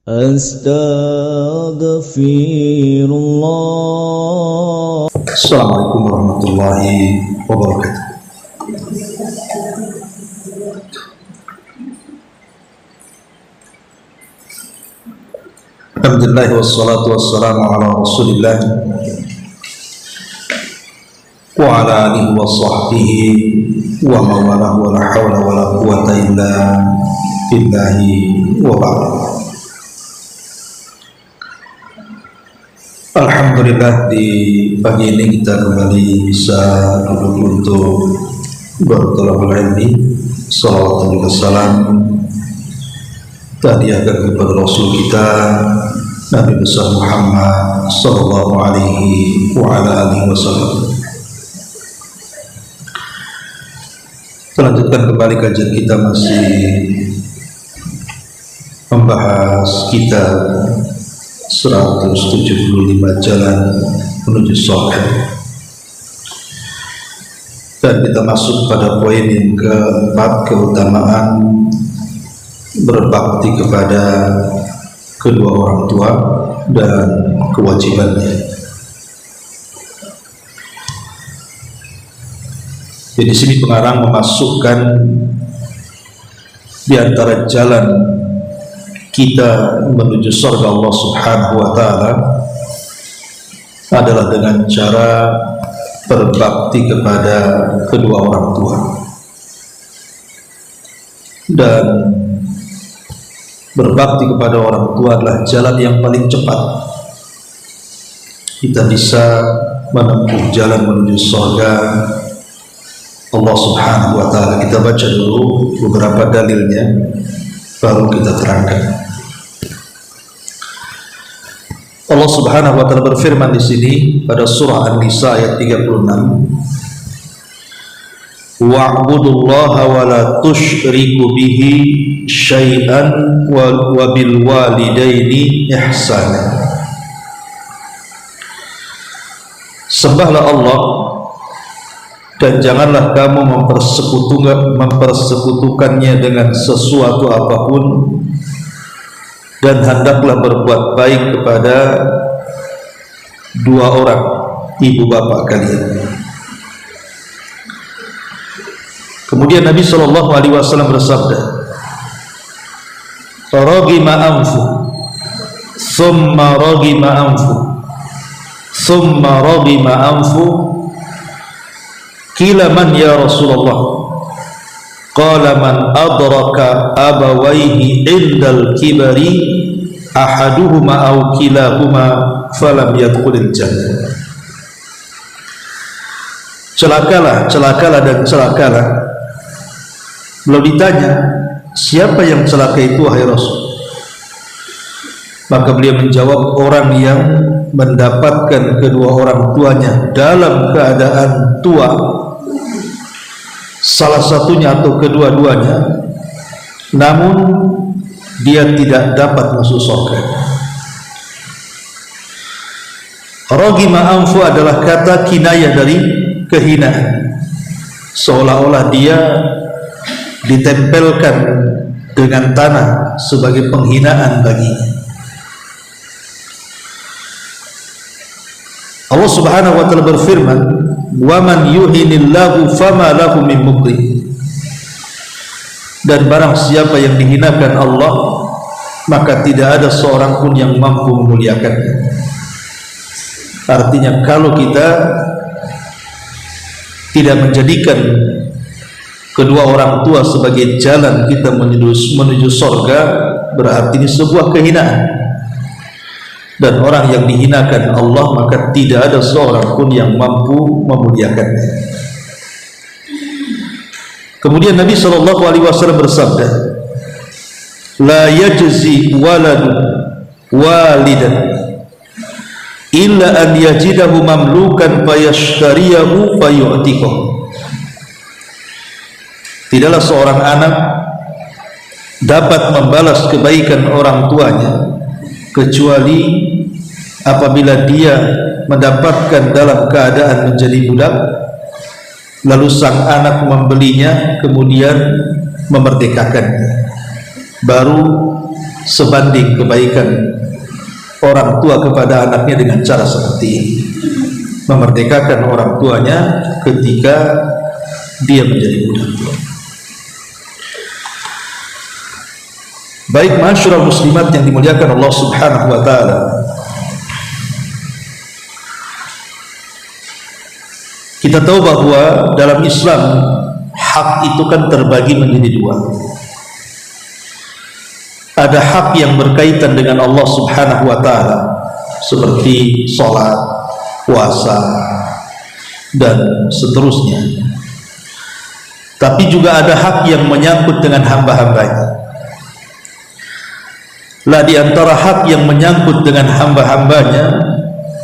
Astaghfirullah. Assalamualaikum warahmatullahi wabarakatuh. Alhamdulillah wassalatu wassalamu ala rasulillah wa ala alihi wa sahbihi wa mawalah wa la hawla wa la quwata illa billahi wa ba'd. Alhamdulillah, di pagi ini kita kembali bisa duduk untuk bertolak ilmi. Salawat dan salam tahniahkan kepada Rasul kita Nabi besar Muhammad sallallahu alaihi wa ala alihi wasallam. Lanjutkan kembali kajian kita, masih membahas kitab 175 jalan menuju surga, dan kita masuk pada poin yang keempat, keutamaan berbakti kepada kedua orang tua dan kewajibannya. Jadi di sini pengarang memasukkan di antara jalan kita menuju surga Allah Subhanahu wa taala adalah dengan cara berbakti kepada kedua orang tua. Dan berbakti kepada orang tua adalah jalan yang paling cepat kita bisa menempuh jalan menuju surga Allah Subhanahu wa taala. Kita baca dulu beberapa dalilnya, baru kita terangkan. Allah Subhanahu wa taala berfirman di sini pada surah An-Nisa ayat 36, wa'budullaha wa la tusyriku bihi syai'an wa bil walidaini ihsana. Sembahlah Allah dan janganlah kamu mempersekutukannya dengan sesuatu apapun, dan hendaklah berbuat baik kepada dua orang ibu bapak kalian. Kemudian Nabi SAW bersabda, ragima anfu thumma ragima anfu thumma ragima anfu qila man ya Rasulullah, qala man adraka abawaihi indal kibari ahaduhuma aw kilahuma falam yadkhulil jannah. Celakalah dan celakalah. Belum ditanya siapa yang celaka itu wahai Rasul, maka beliau menjawab, orang yang mendapatkan kedua orang tuanya dalam keadaan tua, salah satunya atau kedua-duanya, namun dia tidak dapat masuk surga. Ragima anfu adalah kata kinayah dari kehinaan, seolah-olah dia ditempelkan dengan tanah sebagai penghinaan baginya. Allah Subhanahu wa taala berfirman, wa man yuhinillahu fama lahu min mukrim. Dan barang siapa yang dihinakan Allah, maka tidak ada seorang pun yang mampu memuliakannya. Artinya kalau kita tidak menjadikan kedua orang tua sebagai jalan kita menuju surga, berarti ini sebuah kehinaan. Dan orang yang dihinakan Allah, maka tidak ada seorang pun yang mampu memuliakannya. Kemudian Nabi SAW bersabda, la yajzi waladu walidan illa an yajidahu mamlukan fayashtariyahu fayu'tiqah. Tidaklah seorang anak dapat membalas kebaikan orang tuanya kecuali apabila dia mendapatkan dalam keadaan menjadi budak, lalu sang anak membelinya kemudian memerdekakannya, baru sebanding kebaikan orang tua kepada anaknya dengan cara seperti ini, memerdekakan orang tuanya ketika dia menjadi budak. Baik masyarakat muslimat yang dimuliakan Allah Subhanahu wa taala, kita tahu bahwa dalam Islam hak itu kan terbagi menjadi dua. Ada hak yang berkaitan dengan Allah Subhanahu wa taala seperti salat, puasa dan seterusnya. Tapi juga ada hak yang menyangkut dengan hamba-hambanya. Lah di antara hak yang menyangkut dengan hamba-hambanya,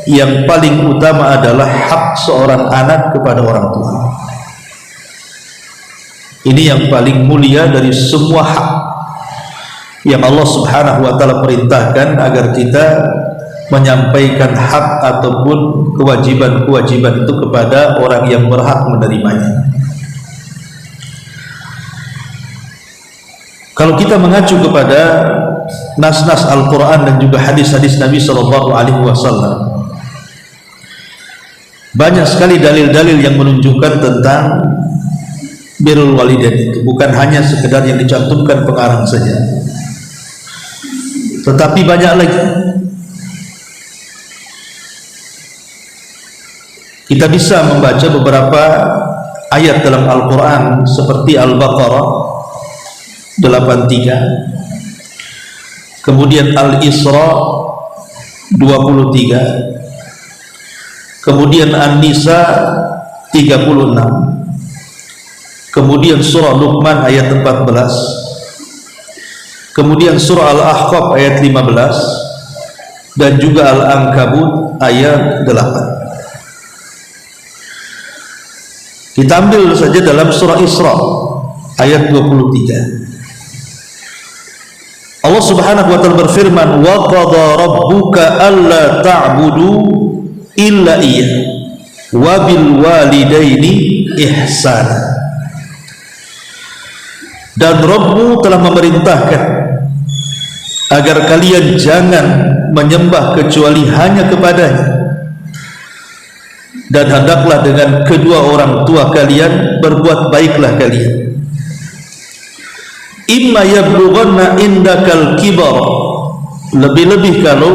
yang paling utama adalah hak seorang anak kepada orang tua. Ini yang paling mulia dari semua hak yang Allah Subhanahu wa taala perintahkan agar kita menyampaikan hak ataupun kewajiban-kewajiban itu kepada orang yang berhak menerimanya. Kalau kita mengacu kepada nas-nas Al-Quran dan juga hadis-hadis Nabi SAW, banyak sekali dalil-dalil yang menunjukkan tentang birrul walidain itu, bukan hanya sekedar yang dicantumkan pengarang saja, tetapi banyak lagi. Kita bisa membaca beberapa ayat dalam Al-Quran seperti Al-Baqarah 83, kemudian Al-Isra 23, kemudian An-Nisa 36, kemudian surah Luqman ayat 14, kemudian surah Al-Ahqaf ayat 15, dan juga Al-Ankabut ayat 8. Kita ambil saja dalam surah Isra ayat 23. Allah Subhanahu wa taala berfirman, wa qadha rabbuka alla ta'budu illa iyyah wa bil walidaini ihsana. Dan Rabbmu telah memerintahkan agar kalian jangan menyembah kecuali hanya kepadanya, dan hendaklah dengan kedua orang tua kalian berbuat baiklah kalian. Imma yablughanna indakal kibar, lebih-lebih kalau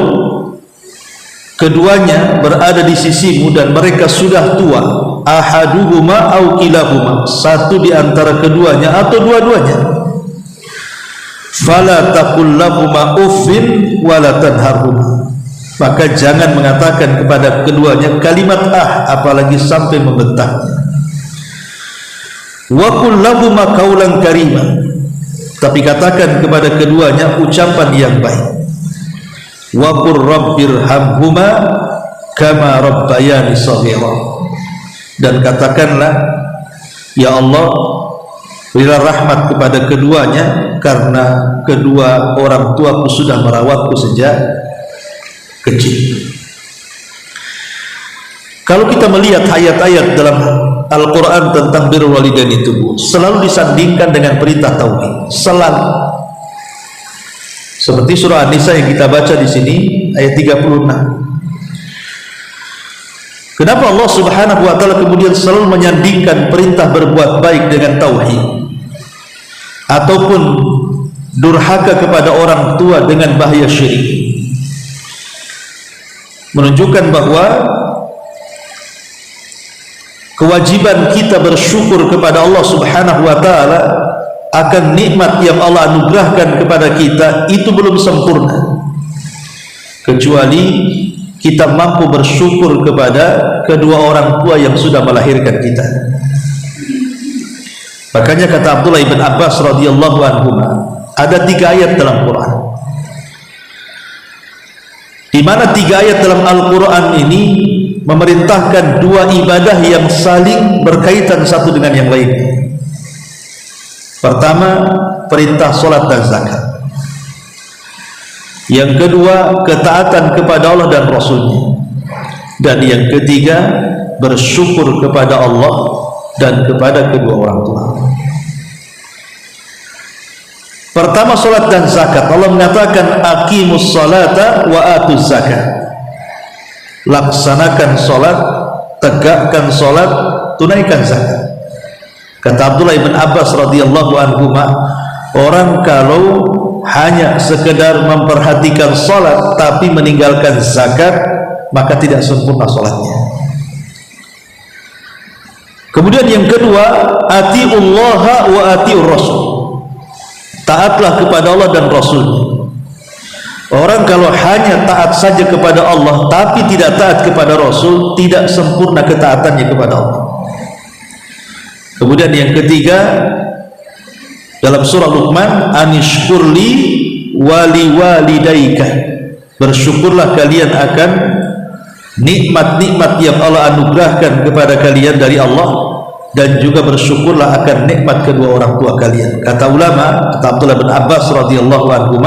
keduanya berada di sisimu dan mereka sudah tua, ahaduhuma au kilahuma, satu di antara keduanya atau dua-duanya, fala taqul lahuma uffin wala tanharhuma, maka jangan mengatakan kepada keduanya kalimat apalagi sampai membentaknya. Wa qul lahuma qaulan karima, tapi katakan kepada keduanya ucapan yang baik. Wa qur rabbirhamhuma kama rabbayani shaghira, dan katakanlah, ya Allah, berilah rahmat kepada keduanya karena kedua orang tuaku sudah merawatku sejak kecil. Kalau kita melihat ayat-ayat dalam Al-Quran tentang birrul walidain itu selalu disandingkan dengan perintah tauhid, selalu. Seperti surah An-Nisa yang kita baca di sini ayat 36. Kenapa Allah Subhanahu wa taala kemudian selalu menyandingkan perintah berbuat baik dengan tauhid, ataupun durhaka kepada orang tua dengan bahaya syirik? Menunjukkan bahwa kewajiban kita bersyukur kepada Allah Subhanahu wa taala akan nikmat yang Allah anugerahkan kepada kita itu belum sempurna kecuali kita mampu bersyukur kepada kedua orang tua yang sudah melahirkan kita. Makanya kata Abdullah ibn Abbas radhiyallahu anhu, ada 3 ayat dalam Quran, di mana 3 ayat dalam Al-Quran ini memerintahkan 2 ibadah yang saling berkaitan satu dengan yang lain. Pertama, perintah salat dan zakat. Yang kedua, ketaatan kepada Allah dan Rasulnya. Dan yang ketiga, bersyukur kepada Allah dan kepada kedua orang tua. Pertama, salat dan zakat. Allah mengatakan aqimus salata wa atuz zakat. Laksanakan salat, tegakkan salat, tunaikan zakat. Kata Abdullah bin Abbas radhiyallahu anhu, orang kalau hanya sekedar memperhatikan salat tapi meninggalkan zakat, maka tidak sempurna salatnya. Kemudian yang kedua, atiullaha wa atiur rasul. Taatlah kepada Allah dan Rasul. Orang kalau hanya taat saja kepada Allah tapi tidak taat kepada Rasul, tidak sempurna ketaatannya kepada Allah. Kemudian yang ketiga, dalam surah Luqman, anishkurli wali walidaika. Bersyukurlah kalian akan nikmat-nikmat yang Allah anugerahkan kepada kalian dari Allah, dan juga bersyukurlah akan nikmat kedua orang tua kalian. Kata ulama, kata Abdullah bin Abbas radhiyallahu anhu,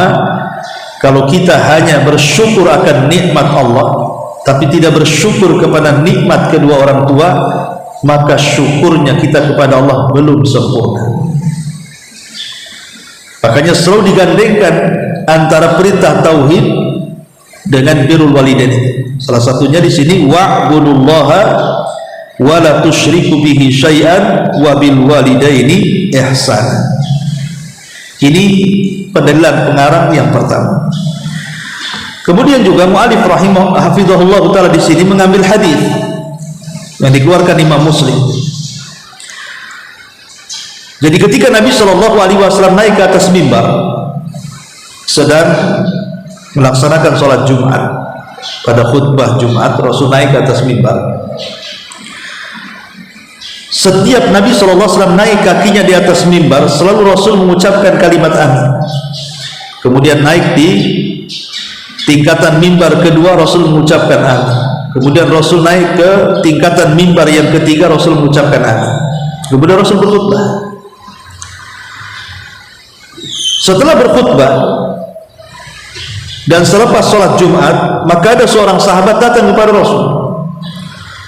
kalau kita hanya bersyukur akan nikmat Allah tapi tidak bersyukur kepada nikmat kedua orang tua, maka syukurnya kita kepada Allah belum sempurna. Makanya selalu digandengkan antara perintah tauhid dengan birrul walidain. Salah satunya di sini wa'budullaha wa la tusyriku bihi syai'an wa bil walidaini ihsana. Ini pendalilan pengarang yang pertama. Kemudian juga mu'alif hafizahullah taala di sini mengambil hadis yang dikeluarkan Imam Muslim. Jadi ketika Nabi SAW naik ke atas mimbar sedang melaksanakan sholat Jumat, pada khutbah Jumat Rasul naik ke atas mimbar. Setiap Nabi SAW naik kakinya di atas mimbar, selalu Rasul mengucapkan kalimat amin. Kemudian naik di tingkatan mimbar kedua, Rasul mengucapkan amin. Kemudian Rasul naik ke tingkatan mimbar yang ketiga, Rasul mengucapkan amin. Kemudian Rasul berkhutbah. Setelah berkhutbah dan selepas sholat Jumat, maka ada seorang sahabat datang kepada Rasul.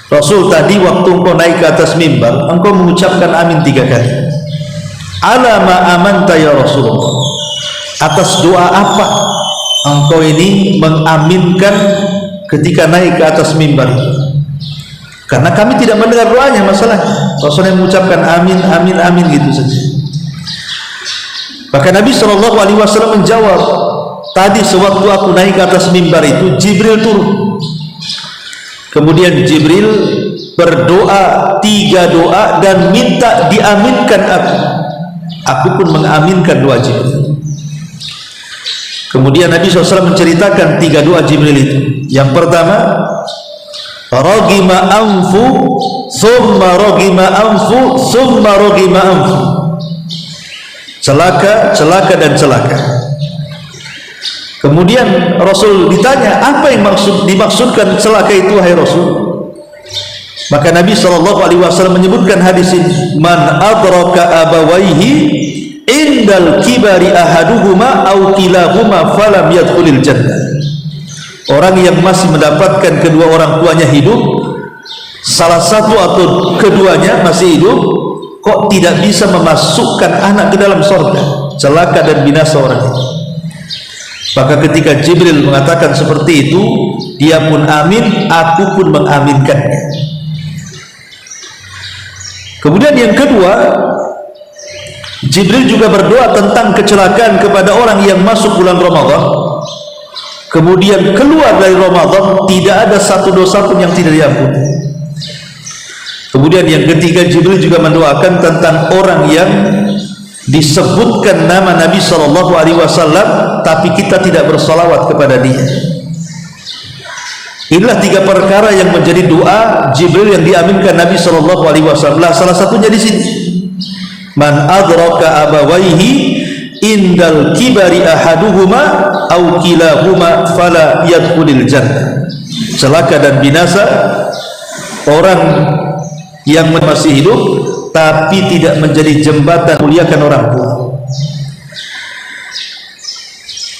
Rasul, tadi waktu engkau naik ke atas mimbar, engkau mengucapkan amin 3 kali. Ala ma amanta ya Rasulullah. Atas doa apa engkau ini mengaminkan ketika naik ke atas mimbar? Karena kami tidak mendengar doanya masalahnya. Rasul yang mengucapkan amin, amin, amin gitu saja. Maka Nabi SAW menjawab, tadi sewaktu aku naik ke atas mimbar itu Jibril turun. Kemudian Jibril berdoa 3 doa dan minta diaminkan aku. Aku pun mengaminkan doa Jibril. Kemudian Nabi SAW menceritakan 3 doa Jibril itu. Yang pertama, ragima anfu, summa ragima anfu, summa ragima anfu. Celaka, celaka dan celaka. Kemudian Rasul ditanya, apa yang dimaksudkan celaka itu wahai Rasul? Maka Nabi SAW menyebutkan hadis ini, man adraka abawaihi indal kibari ahaduhuma aw kilahuma falam yadkhulil jannah. Orang yang masih mendapatkan kedua orang tuanya hidup, salah satu atau keduanya masih hidup, kok tidak bisa memasukkan anak ke dalam surga. Celaka dan binasa orang itu. Maka ketika Jibril mengatakan seperti itu, dia pun amin, aku pun mengaminkannya. Kemudian yang kedua, Jibril juga berdoa tentang kecelakaan kepada orang yang masuk bulan Ramadan, kemudian keluar dari Ramadan, tidak ada satu dosa pun yang tidak diampuni. Kemudian yang ketiga, Jibril juga mendoakan tentang orang yang disebutkan nama Nabi SAW tapi kita tidak bersalawat kepada dia. Inilah 3 perkara yang menjadi doa Jibril yang diaminkan Nabi SAW. Salah satunya di sini, man adraka abawaihi indal kibari ahaduhuma aw kilahuma fala yadkhulil jannah. Celaka dan binasa orang yang masih hidup tapi tidak menjadi jembatan muliakan orang tua.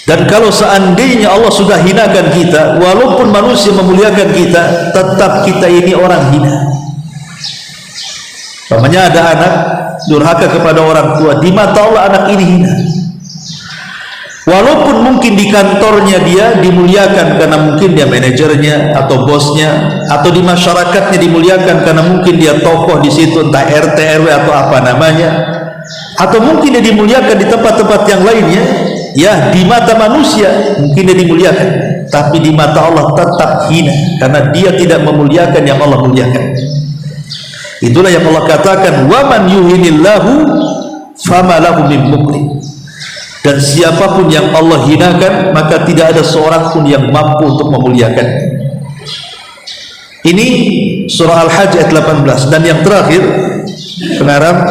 Dan kalau seandainya Allah sudah hinakan kita, walaupun manusia memuliakan kita, tetap kita ini orang hina. Namanya ada anak durhaka kepada orang tua, di mata Allah anak ini hina. Walaupun mungkin di kantornya dia dimuliakan karena mungkin dia manajernya atau bosnya, atau di masyarakatnya dimuliakan karena mungkin dia tokoh di situ, entah RT RW atau apa namanya, atau mungkin dia dimuliakan di tempat-tempat yang lainnya. Ya, di mata manusia mungkin dia dimuliakan, tapi di mata Allah tetap hina karena dia tidak memuliakan yang Allah muliakan. Itulah yang Allah katakan, wa man yuhinillahu fama lahu min mukrim. Dan siapapun yang Allah hinakan, maka tidak ada seorang pun yang mampu untuk memuliakan. Ini surah Al-Hajj ayat 18. Dan yang terakhir, pengarang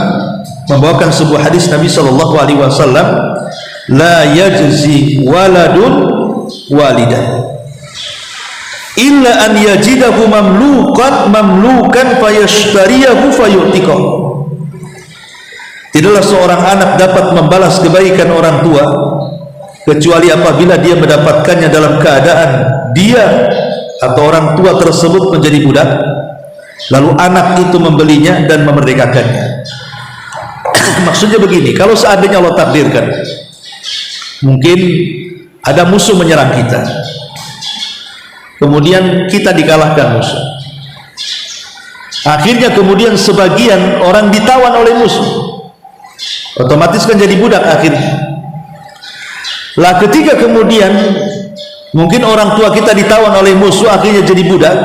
membawakan sebuah hadis Nabi SAW, la yajzi waladun walidan illa an yajidahu mamlukan fayashtariyahu fayu'tikahu. Tidaklah seorang anak dapat membalas kebaikan orang tua kecuali apabila dia mendapatkannya dalam keadaan dia atau orang tua tersebut menjadi budak, lalu anak itu membelinya dan memerdekakannya. Maksudnya begini, kalau seandainya Allah takdirkan mungkin ada musuh menyerang kita, kemudian kita dikalahkan musuh, akhirnya kemudian sebagian orang ditawan oleh musuh, otomatis kan jadi budak akhirnya. Lah ketika kemudian mungkin orang tua kita ditawan oleh musuh akhirnya jadi budak,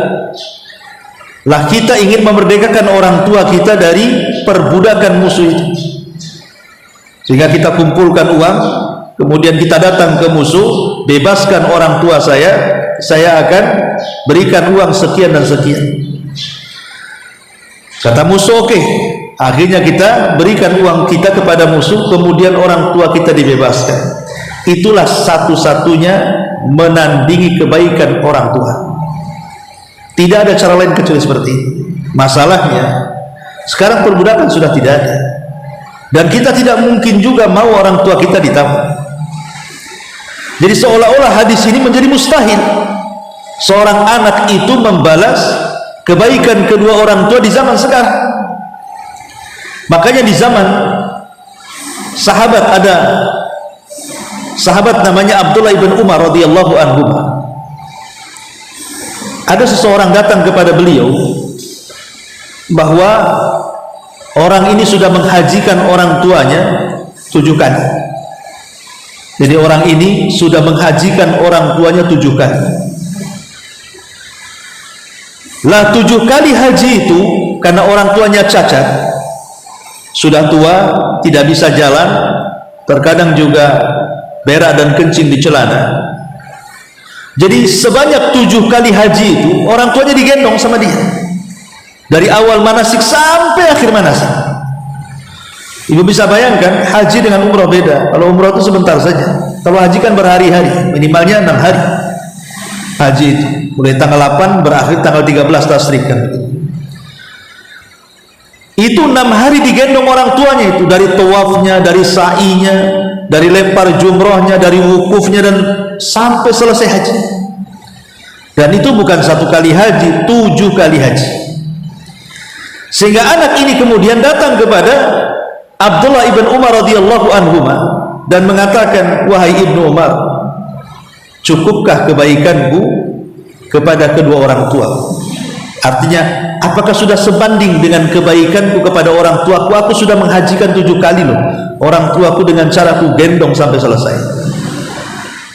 lah kita ingin memerdekakan orang tua kita dari perbudakan musuh itu, sehingga kita kumpulkan uang, kemudian kita datang ke musuh, bebaskan orang tua saya akan berikan uang sekian dan sekian. Kata musuh oke. Akhirnya kita berikan uang kita kepada musuh, kemudian orang tua kita dibebaskan. Itulah satu-satunya menandingi kebaikan orang tua. Tidak ada cara lain kecuali seperti itu. Masalahnya sekarang perbudakan sudah tidak ada, dan kita tidak mungkin juga mau orang tua kita ditawan. Jadi seolah-olah hadis ini menjadi mustahil seorang anak itu membalas kebaikan kedua orang tua di zaman sekarang. Makanya di zaman sahabat ada sahabat namanya Abdullah ibn Umar radhiyallahu anhu. Ada seseorang datang kepada beliau bahwa orang ini sudah menghajikan orang tuanya 7 kali. Jadi orang ini sudah menghajikan orang tuanya 7 kali. Lah 7 kali haji itu karena orang tuanya cacat, sudah tua, tidak bisa jalan, terkadang juga berak dan kencing di celana. Jadi sebanyak 7 kali haji itu orang tuanya digendong sama dia, dari awal manasik sampai akhir manasik. Ibu bisa bayangkan, haji dengan umrah beda. Kalau umrah itu sebentar saja, kalau haji kan berhari-hari, minimalnya 6 hari haji itu, mulai tanggal 8 berakhir tanggal 13 tasrik kan. Itu 6 hari digendong orang tuanya itu, dari tawafnya, dari sa'inya, dari lempar jumrohnya, dari wukufnya, dan sampai selesai haji. Dan itu bukan 1 kali haji, 7 kali haji. Sehingga anak ini kemudian datang kepada Abdullah ibn Umar radhiyallahu anhu dan mengatakan, wahai Ibnu Umar, cukupkah kebaikanku kepada kedua orang tua? Artinya, apakah sudah sebanding dengan kebaikanku kepada orang tuaku? Aku sudah menghajikan 7 kali loh orang tuaku dengan cara ku gendong sampai selesai.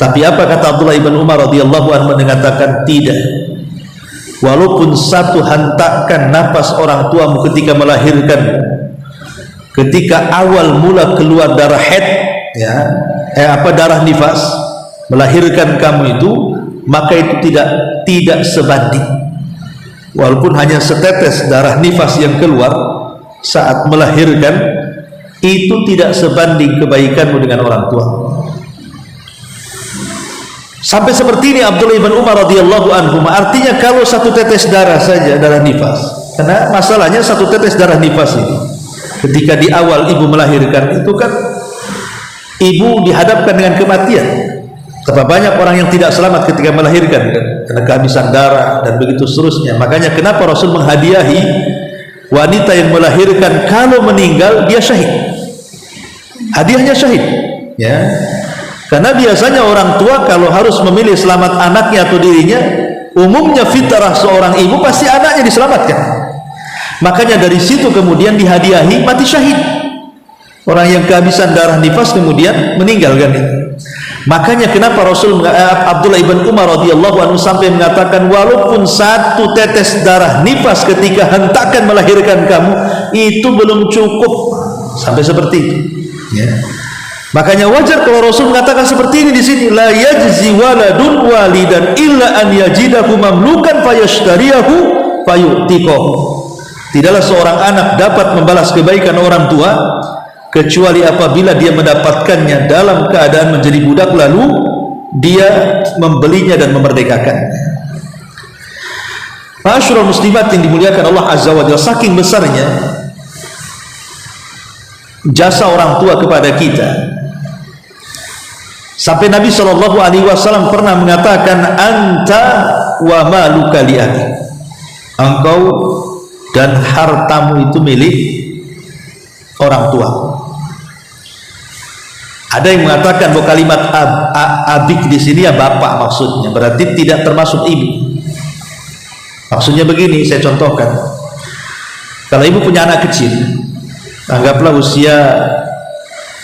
Tapi apa kata Abdullah ibn Umar radhiyallahu anhu? Mengatakan, tidak. Walaupun 1 hentakan napas orang tuamu ketika melahirkan, ketika awal mula keluar darah haid, darah nifas, melahirkan kamu itu, maka itu tidak sebanding. Walaupun hanya setetes darah nifas yang keluar saat melahirkan, itu tidak sebanding kebaikanmu dengan orang tua. Sampai seperti ini Abdullah ibn Umar radhiyallahu anhu. Artinya kalau 1 tetes darah saja, darah nifas, karena masalahnya 1 tetes darah nifas ini, ketika di awal ibu melahirkan itu kan ibu dihadapkan dengan kematian. Betapa banyak orang yang tidak selamat ketika melahirkan kan? Karena kehabisan darah dan begitu seterusnya. Makanya kenapa Rasul menghadiahi wanita yang melahirkan, kalau meninggal dia syahid, hadiahnya syahid, ya. Karena biasanya orang tua kalau harus memilih selamat anaknya atau dirinya, umumnya fitrah seorang ibu pasti anaknya diselamatkan. Makanya dari situ kemudian dihadiahi mati syahid. Orang yang kehabisan darah nifas kemudian meninggalkan itu. Makanya kenapa Abdullah ibn Umar radhiyallahu anhu sampai mengatakan, walaupun satu tetes darah nifas ketika hentakan melahirkan kamu itu belum cukup, sampai seperti itu. Ya. Makanya wajar kalau Rasul mengatakan seperti ini di sini, la yajzi waladun walidan illa an yajidahu mamlukan fayashtariyahu fayu'tiqahu. Tidaklah seorang anak dapat membalas kebaikan orang tua kecuali apabila dia mendapatkannya dalam keadaan menjadi budak, lalu dia membelinya dan memerdekakannya. Ma'asyiral muslimat yang dimuliakan Allah Azza wa Jalla, saking besarnya jasa orang tua kepada kita, sampai Nabi SAW pernah mengatakan, anta wa maluka li abik, engkau dan hartamu itu milik orang tua. Ada yang mengatakan bahwa kalimat abik di sini ya bapak maksudnya, berarti tidak termasuk ibu. Maksudnya begini, saya contohkan. Kalau ibu punya anak kecil, anggaplah usia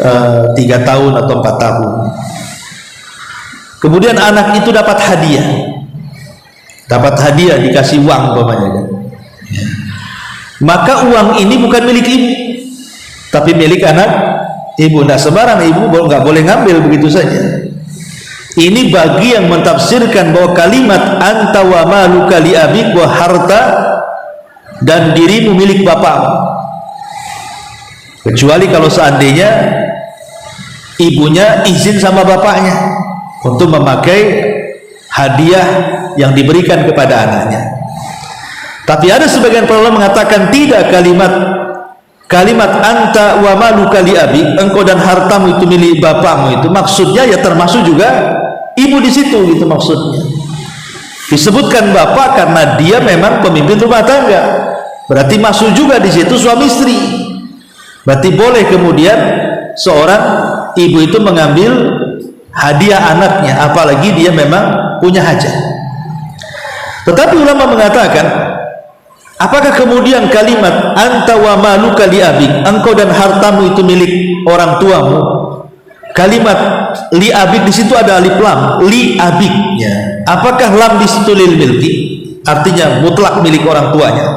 3 tahun atau 4 tahun. Kemudian anak itu dapat hadiah, dikasih uang umpamanya. Maka uang ini bukan milik ibu, tapi milik anak ibu. Nah, sembarang ibu nggak boleh ngambil begitu saja. Ini bagi yang mentafsirkan bahwa kalimat anta wa maluka li abik, wa harta dan dirimu milik bapakmu. Kecuali kalau seandainya ibunya izin sama bapaknya untuk memakai hadiah yang diberikan kepada anaknya. Tapi ada sebagian para ulama mengatakan tidak, kalimat anta wa maluka li abik, engkau dan hartamu itu milik bapakmu, itu maksudnya ya termasuk juga ibu di situ, gitu maksudnya. Disebutkan bapak karena dia memang pemimpin rumah tangga, berarti masuk juga di situ suami istri. Berarti boleh kemudian seorang ibu itu mengambil hadiah anaknya, apalagi dia memang punya hajat. Tetapi ulama mengatakan, apakah kemudian kalimat anta wa maluka li abik, engkau dan hartamu itu milik orang tuamu, kalimat li abik di situ ada alif lam, li abik, ya. Apakah lam di situ lil milki, artinya mutlak milik orang tuanya,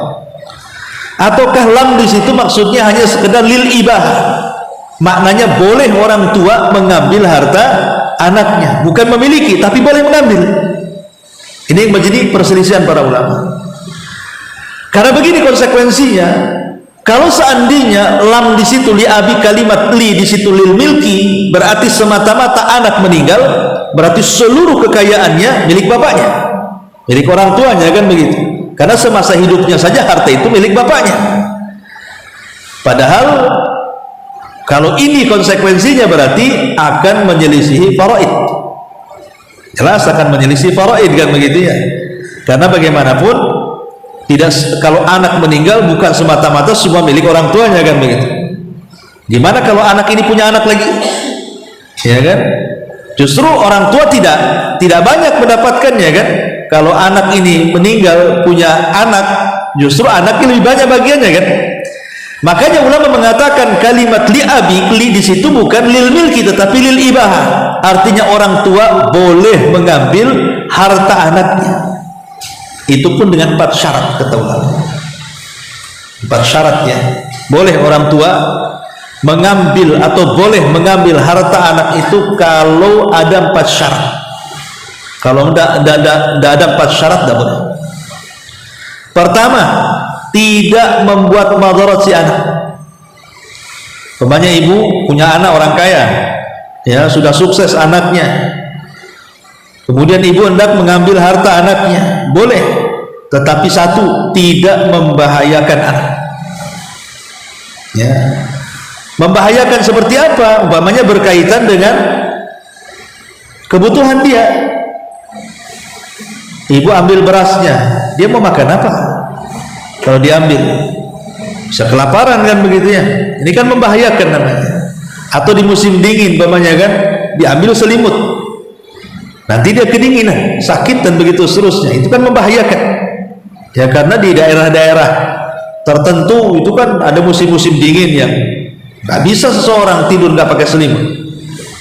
ataukah lam di situ maksudnya hanya sekedar lil ibah, maknanya boleh orang tua mengambil harta anaknya, bukan memiliki tapi boleh mengambil. Ini yang menjadi perselisihan para ulama. Karena begini konsekuensinya, kalau seandainya lam di situ li abi, kalimat li di situ lil milki, berarti semata-mata anak meninggal, berarti seluruh kekayaannya milik bapaknya, milik orang tuanya, kan begitu. Karena semasa hidupnya saja harta itu milik bapaknya. Padahal kalau ini konsekuensinya berarti akan menyelisihi faraid. Jelas akan menyelisih faraid, kan begitu ya. Karena bagaimanapun tidak, kalau anak meninggal bukan semata-mata semua milik orang tuanya, kan begitu. Gimana kalau anak ini punya anak lagi? Ya kan? Justru orang tua tidak banyak mendapatkannya, kan? Kalau anak ini meninggal punya anak, justru anaknya lebih banyak bagiannya, kan? Makanya ulama mengatakan kalimat li abi, li di situ bukan lil milki tetapi lil ibah. Artinya orang tua boleh mengambil harta anaknya. Itu pun dengan 4 syarat, kata ulama. 4 syaratnya. Boleh orang tua mengambil atau boleh mengambil harta anak itu kalau ada 4 syarat. Kalau tidak ada 4 syarat, tidak boleh. Pertama, tidak membuat madarat si anak. Umpamanya ibu punya anak orang kaya, ya sudah sukses anaknya, kemudian ibu hendak mengambil harta anaknya, boleh, tetapi satu, tidak membahayakan anak. Ya, membahayakan seperti apa? Umpamanya berkaitan dengan kebutuhan dia. Ibu ambil berasnya, dia mau makan apa? Kalau diambil bisa kelaparan, kan begitu ya. Ini kan membahayakan namanya. Atau di musim dingin umpamanya, kan diambil selimut, nanti dia kedinginan, sakit dan begitu seterusnya. Itu kan membahayakan ya, karena di daerah-daerah tertentu itu kan ada musim-musim dingin yang nggak bisa seseorang tidur nggak pakai selimut.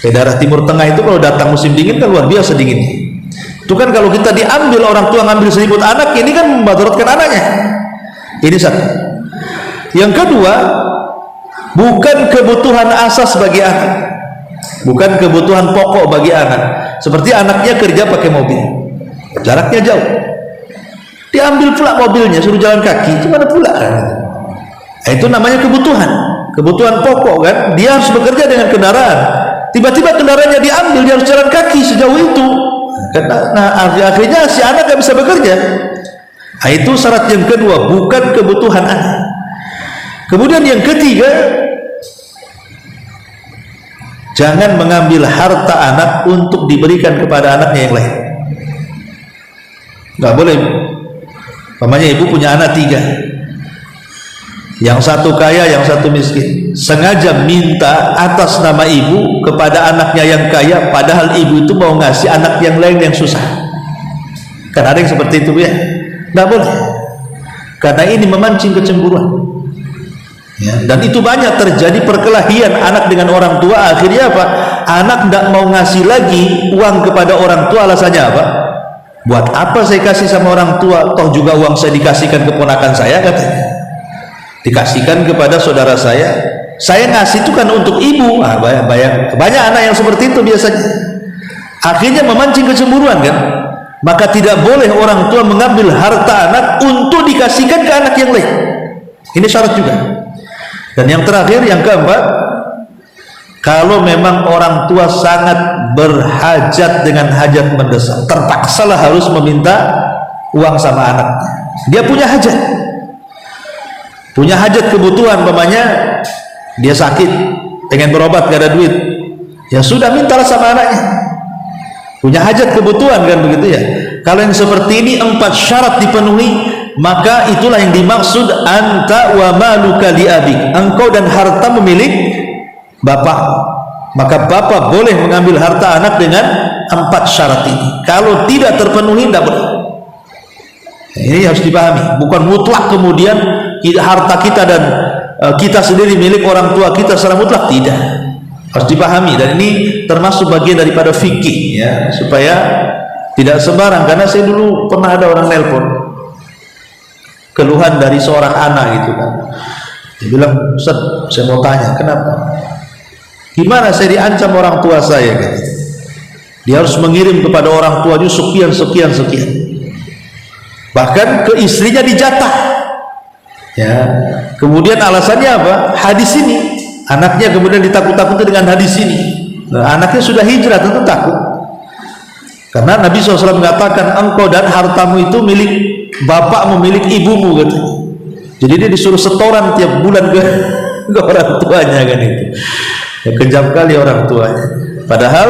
Di daerah Timur Tengah itu kalau datang musim dingin kan luar biasa dingin. Itu kan kalau kita diambil, orang tua ngambil selimut anak, ini kan membahayakan anaknya. Ini satu. Yang kedua, bukan kebutuhan asas bagi anak, bukan kebutuhan pokok bagi anak. Seperti anaknya kerja pakai mobil, jaraknya jauh, diambil pula mobilnya, suruh jalan kaki, gimana pula kan? Itu namanya kebutuhan pokok kan. Dia harus bekerja dengan kendaraan, tiba-tiba kendaraannya diambil, dia harus jalan kaki sejauh itu. Nah akhirnya si anak gak bisa bekerja. Nah, itu syarat yang kedua, bukan kebutuhan anak. Kemudian yang ketiga, jangan mengambil harta anak untuk diberikan kepada anaknya yang lain. Nggak boleh. Namanya ibu punya anak 3, yang satu kaya, yang satu miskin, sengaja minta atas nama ibu kepada anaknya yang kaya, padahal ibu itu mau ngasih anak yang lain yang susah. Kan ada yang seperti itu ya. Nggak boleh, karena ini memancing kecemburuan ya. Dan itu banyak terjadi perkelahian anak dengan orang tua. Akhirnya apa? Anak tidak mau ngasih lagi uang kepada orang tua. Alasannya apa? Buat apa saya kasih sama orang tua, toh juga uang saya dikasihkan keponakan saya, katanya, dikasihkan kepada saudara saya ngasih itu kan untuk ibu. Banyak anak yang seperti itu biasanya. Akhirnya memancing kecemburuan kan. Maka tidak boleh orang tua mengambil harta anak untuk dikasihkan ke anak yang lain. Ini syarat juga. Dan yang terakhir, yang keempat, kalau memang orang tua sangat berhajat dengan hajat mendesak, terpaksalah harus meminta uang sama anaknya. Dia punya hajat kebutuhan, umpamanya dia sakit, pengen berobat, gak ada duit, ya sudah, mintalah sama anaknya. Punya hajat kebutuhan kan begitu ya. Kalau yang seperti ini 4 syarat dipenuhi, maka itulah yang dimaksud anta wa maluka li abik, engkau dan harta milik bapak. Maka bapak boleh mengambil harta anak dengan 4 syarat ini. Kalau tidak terpenuhi, tidak boleh. Ini harus dipahami, bukan mutlak kemudian harta kita dan kita sendiri milik orang tua kita secara mutlak, tidak. Harus dipahami, dan ini termasuk bagian daripada fikih ya, supaya tidak sembarang. Karena saya dulu pernah ada orang nelpon, keluhan dari seorang anak gitu kan. Dia bilang, Ustaz, saya mau tanya, kenapa? Gimana saya diancam orang tua saya kan? Dia harus mengirim kepada orang tuanya sekian. Bahkan ke istrinya dijatah. Ya. Kemudian alasannya apa? Hadis ini. Anaknya kemudian ditakut-takuti dengan hadis ini. Nah, anaknya sudah hijrah, tentu takut. Karena Nabi SAW mengatakan, engkau dan hartamu itu milik bapakmu, milik ibumu katanya. Jadi dia disuruh setoran tiap bulan ke orang tuanya kan itu. Ya, kejam kali orang tuanya. Padahal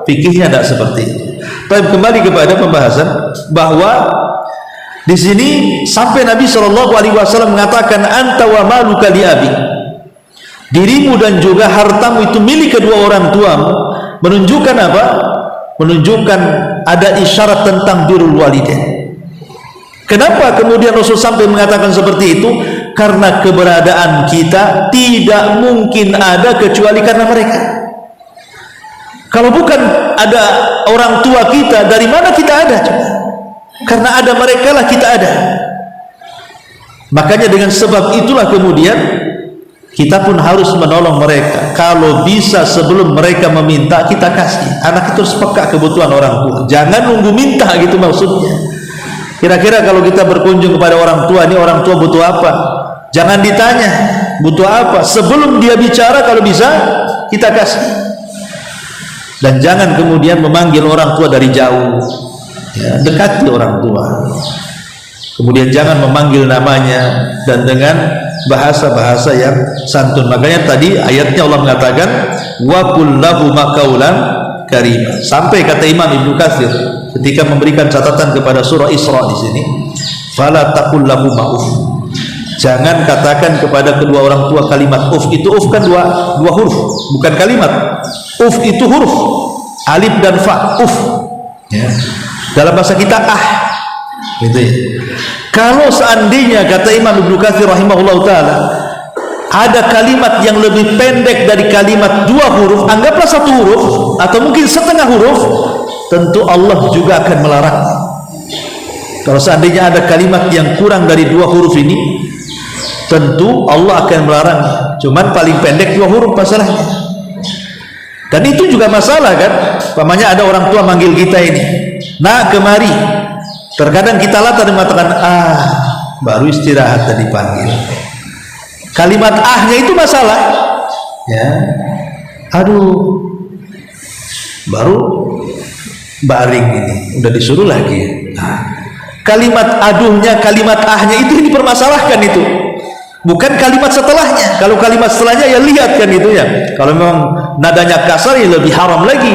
fikihnya tidak seperti itu. Tapi kembali kepada pembahasan bahwa di sini sampai Nabi SAW mengatakan anta wa maluka li abik, dirimu dan juga hartamu itu milik kedua orang tuamu. Menunjukkan apa? Menunjukkan ada isyarat tentang birrul walidain. Kenapa kemudian Rasul sampai mengatakan seperti itu? Karena keberadaan kita tidak mungkin ada kecuali karena mereka. Kalau bukan ada orang tua kita, dari mana kita ada? Coba. Karena ada mereka lah kita ada. Makanya dengan sebab itulah kemudian kita pun harus menolong mereka. Kalau bisa sebelum mereka meminta, kita kasih. Anak itu harus peka kebutuhan orang tua. Jangan nunggu minta gitu maksudnya. Kira-kira kalau kita berkunjung kepada orang tua, ini orang tua butuh apa? Jangan ditanya butuh apa. Sebelum dia bicara, kalau bisa kita kasih. Dan jangan kemudian memanggil orang tua dari jauh. Ya, dekati orang tua. Kemudian jangan memanggil namanya dan dengan bahasa-bahasa yang santun. Makanya tadi ayatnya Allah mengatakan wa qul lahu maqaulan karima. Sampai kata Imam Ibnu Katsir ketika memberikan catatan kepada surah Isra di sini, fala taqul lahu ma'uf. Jangan katakan kepada kedua orang tua kalimat uf. Itu uf kan dua huruf, bukan kalimat. Uf itu huruf alif dan fa, uf ya. Dalam bahasa kita gitu ya. Kalau seandainya kata Imam Ibnu Katsir rahimahullah ta'ala ada kalimat yang lebih pendek dari kalimat dua huruf, anggaplah satu huruf atau mungkin setengah huruf, tentu Allah juga akan melarang. Kalau seandainya ada kalimat yang kurang dari dua huruf ini, tentu Allah akan melarang. Cuman paling pendek dua huruf masalahnya. Dan itu juga masalah kan. Pamannya ada orang tua manggil kita ini, nak kemari. Terkadang kita latah dan mengatakan baru istirahat tadi panggil. Kalimat ahnya itu masalah ya. Aduh, baru baring ini udah disuruh lagi. Kalimat aduhnya, kalimat ahnya itu yang dipermasalahkan itu, bukan kalimat setelahnya. Kalau kalimat setelahnya ya lihat kan itu ya. Kalau memang nadanya kasar ya lebih haram lagi,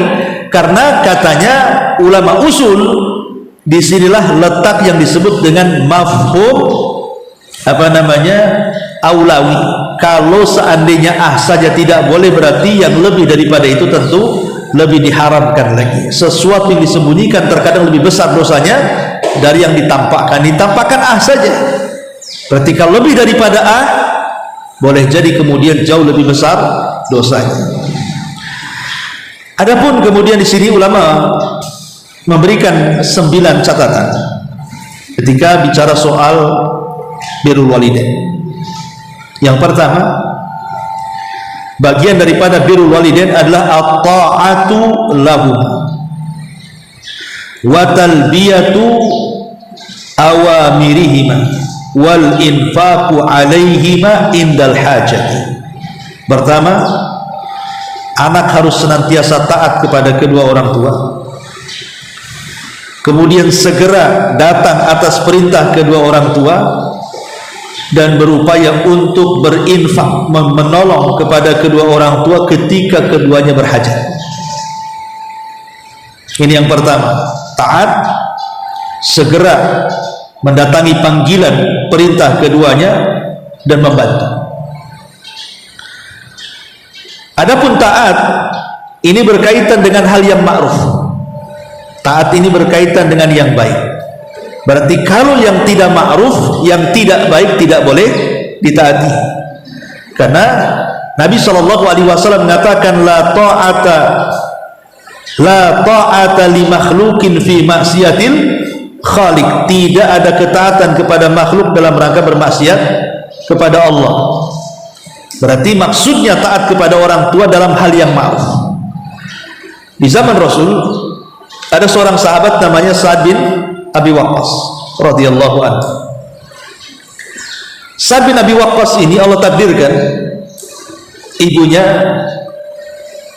karena katanya ulama usul disinilah letak yang disebut dengan mafhum aulawi. Kalau seandainya saja tidak boleh, berarti yang lebih daripada itu tentu lebih diharamkan lagi. Sesuatu yang disembunyikan terkadang lebih besar dosanya dari yang ditampakkan. Ditampakkan saja, berarti kalau lebih daripada boleh jadi kemudian jauh lebih besar dosanya. Adapun kemudian di sini ulama memberikan 9 catatan ketika bicara soal birrul walidain. Yang pertama, bagian daripada birrul walidain adalah at-ta'atu lahum wa talbiyatu awamirihima wal infaqu alaihima indal hajati. Pertama, anak harus senantiasa taat kepada kedua orang tua, kemudian segera datang atas perintah kedua orang tua dan berupaya untuk berinfak, menolong kepada kedua orang tua ketika keduanya berhajat. Ini yang pertama, taat, segera mendatangi panggilan perintah keduanya dan membantu. Adapun taat ini berkaitan dengan hal yang ma'ruf. Taat ini berkaitan dengan yang baik. Berarti kalau yang tidak ma'ruf, yang tidak baik tidak boleh ditaati. Karena Nabi SAW mengatakan la ta'ata li makhlukin fi maksiatil khaliq. Tidak ada ketaatan kepada makhluk dalam rangka bermaksiat kepada Allah. Berarti maksudnya taat kepada orang tua dalam hal yang ma'ruf. Di zaman Rasul ada seorang sahabat namanya Sa'ad bin Abi Waqqas radhiyallahu anhu. Sa'ad bin Abi Waqqas ini Allah takdirkan ibunya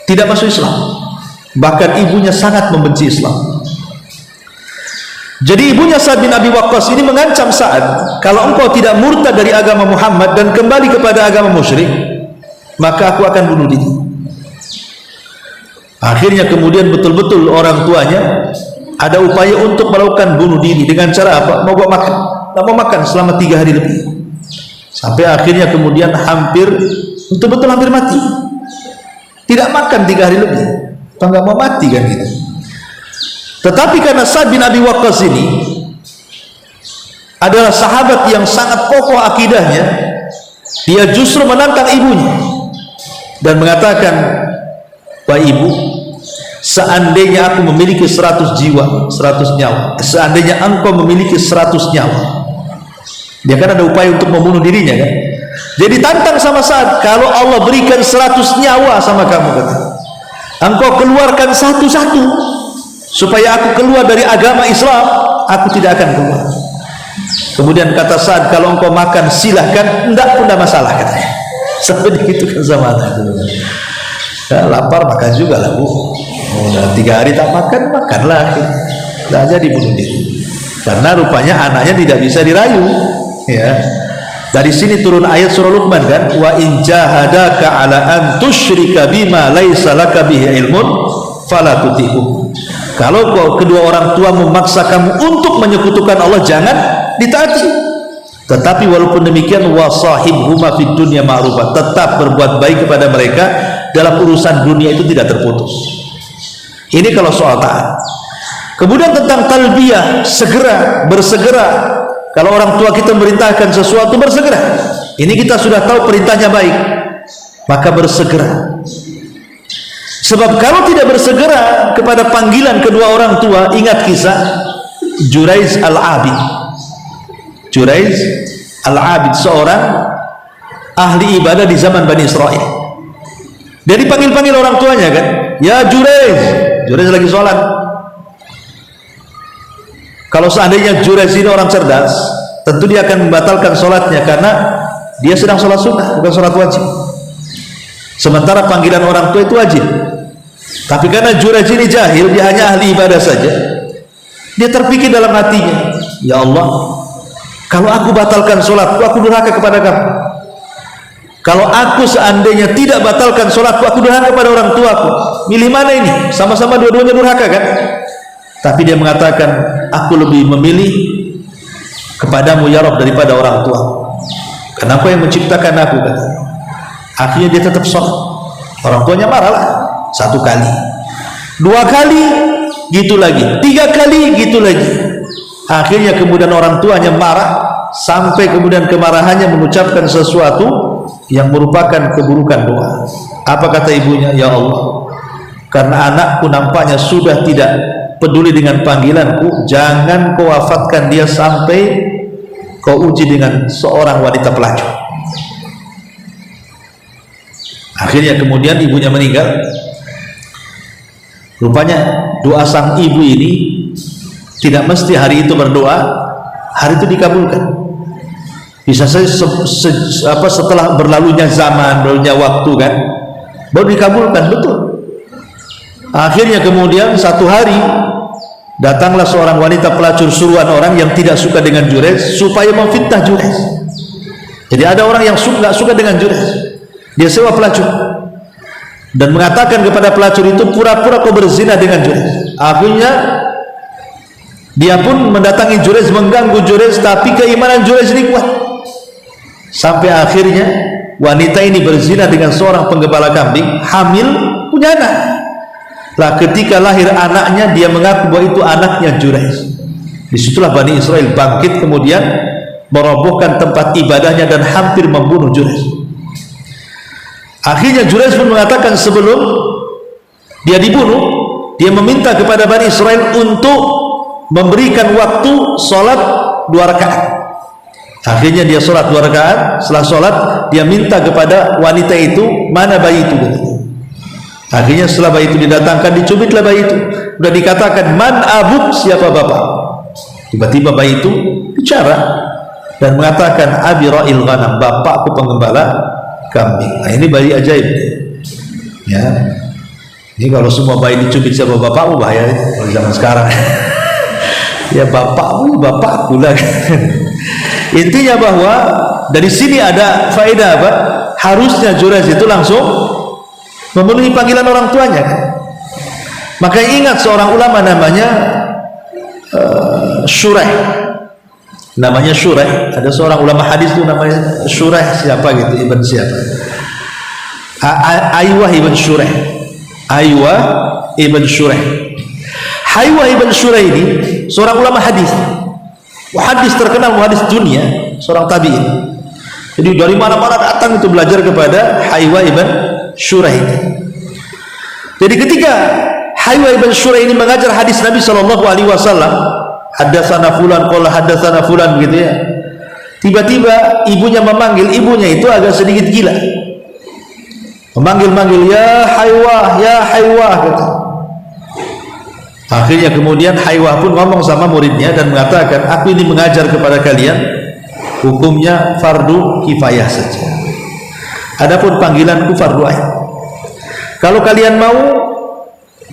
tidak masuk Islam, bahkan ibunya sangat membenci Islam. Jadi ibunya Sa'ad bin Abi Waqqas ini mengancam Sa'ad, kalau engkau tidak murtad dari agama Muhammad dan kembali kepada agama musyrik, maka aku akan bunuh diri. Akhirnya kemudian betul-betul orang tuanya ada upaya untuk melakukan bunuh diri dengan cara apa? Mogok makan. Tak mau makan selama 3 hari lebih, sampai akhirnya kemudian betul-betul hampir mati. Tidak makan 3 hari lebih, nggak mau mati kan gitu. Tetapi karena Sa'ad bin Abi Waqqas ini adalah sahabat yang sangat kokoh akidahnya, dia justru menantang ibunya dan mengatakan, wahai ibu, seandainya aku memiliki 100 jiwa, 100 nyawa, seandainya engkau memiliki 100 nyawa, dia kan ada upaya untuk membunuh dirinya kan. Jadi tantang sama Sa'ad, kalau Allah berikan 100 nyawa sama kamu, kata, engkau keluarkan satu-satu supaya aku keluar dari agama Islam, aku tidak akan keluar. Kemudian kata Sa'ad, kalau engkau makan silahkan, enggak pun tidak masalah, katanya. Sampai digitukan sama anak itu. Ya, lapar makan juga lah bu. Udah 3 hari tak makan, makanlah. Tidak jadi bunuh diri. Karena rupanya anaknya tidak bisa dirayu. Ya. Dari sini turun ayat surah Luqman kan, wa in jahadaka ala an tusyrika bima laisa laka bihi ilmun fala tuti'hum. Kalau kedua orang tua memaksa kamu untuk menyekutukan Allah, jangan ditaati. Tetapi walaupun demikian, wasahibhuma fid dunya ma'rufah, tetap berbuat baik kepada mereka dalam urusan dunia itu tidak terputus. Ini kalau soal taat. Kemudian tentang talbiyah, bersegera. Kalau orang tua kita memerintahkan sesuatu, bersegera. Ini kita sudah tahu perintahnya baik, maka bersegera. Sebab kalau tidak bersegera kepada panggilan kedua orang tua, ingat kisah Juraiz al-Abid. Juraiz al-Abid seorang ahli ibadah di zaman Bani Israel. Dia dipanggil-panggil orang tuanya kan, ya Juraiz. Juraiz lagi sholat. Kalau seandainya Juraiz ini orang cerdas, tentu dia akan membatalkan sholatnya karena dia sedang sholat sunnah, bukan sholat wajib. Sementara panggilan orang tua itu wajib. Tapi karena Juraiz ini jahil, dia hanya ahli ibadah saja, dia terpikir dalam hatinya, ya Allah, kalau aku batalkan sholatku, aku durhaka kepada kamu. Kalau aku seandainya tidak batalkan sholatku, aku durhaka kepada orang tuaku. Milih mana ini? Sama-sama dua-duanya durhaka kan? Tapi dia mengatakan, aku lebih memilih kepadamu ya Rabb daripada orang tua. Kenapa yang menciptakan aku? Kata. Akhirnya dia tetap sholat. Orang tuanya marahlah. 1 kali, 2 kali, gitu lagi, 3 kali, gitu lagi. Akhirnya kemudian orang tuanya marah, sampai kemudian kemarahannya mengucapkan sesuatu yang merupakan keburukan doa. Apa kata ibunya? Ya Allah, karena anakku nampaknya sudah tidak peduli dengan panggilanku, jangan kau wafatkan dia sampai kau uji dengan seorang wanita pelacur. Akhirnya kemudian ibunya meninggal. Rupanya doa sang ibu ini tidak mesti hari itu berdoa, hari itu dikabulkan. Bisa saja setelah berlalunya zaman, berlalunya waktu kan, baru dikabulkan, betul. Akhirnya kemudian satu hari datanglah seorang wanita pelacur suruhan orang yang tidak suka dengan Juraiz supaya memfitnah Juraiz. Jadi ada orang yang nggak suka dengan Juraiz, dia sewa pelacur dan mengatakan kepada pelacur itu, pura-pura kau berzina dengan Juraiz. Akhirnya dia pun mendatangi Juraiz, mengganggu Juraiz, tapi keimanan Juraiz ini kuat. Sampai akhirnya wanita ini berzina dengan seorang penggembala kambing, hamil, punya anak. Lah ketika lahir anaknya, dia mengaku bahwa itu anaknya Juraiz. Disitulah Bani Israel bangkit, kemudian merobohkan tempat ibadahnya dan hampir membunuh Juraiz. Akhirnya Juraiz pun mengatakan sebelum dia dibunuh, dia meminta kepada Bani Israel untuk memberikan waktu sholat 2 rakaat. Akhirnya dia sholat 2 rakaat. Setelah sholat, dia minta kepada wanita itu, mana bayi itu? Akhirnya setelah bayi itu didatangkan, dicubitlah bayi itu. Sudah dikatakan, man abuk, siapa bapak? Tiba-tiba bayi itu bicara dan mengatakan, abi ra'il ghanam, bapakku penggembala kambing. Nah, ini bayi ajaib ya. Ini kalau semua bayi dicubit siapa bapakmu, bahaya kalau zaman sekarang. Ya bapakmu, bapakku lah. Intinya bahwa dari sini ada faedah apa? Harusnya Juraiz itu langsung memenuhi panggilan orang tuanya kan? Maka ingat seorang ulama namanya Shuraih. Namanya Shuraih. Ada seorang ulama hadis itu namanya Shuraih, siapa gitu, Ibn siapa? Aywah Ibn Shuraih. Aywah Ibn Shuraih. Aywah Ibn Shuraih ini seorang ulama hadis. Muhaddis terkenal, muhaddis dunia, seorang tabi'in. Jadi dari mana-mana datang itu belajar kepada Aywah Ibn Shuraih. Jadi ketika Aywah Ibn Shuraih ini mengajar hadis Nabi sallallahu alaihi wasallam, haddatsana fulan qala haddatsana fulan begitu ya. Tiba-tiba ibunya memanggil, ibunya itu agak sedikit gila. Memanggil-manggil, ya Haywah kata. Akhirnya kemudian Haywah pun ngomong sama muridnya dan mengatakan, aku ini mengajar kepada kalian, hukumnya fardu kifayah saja. Adapun panggilanku fardu ain. Kalau kalian mau,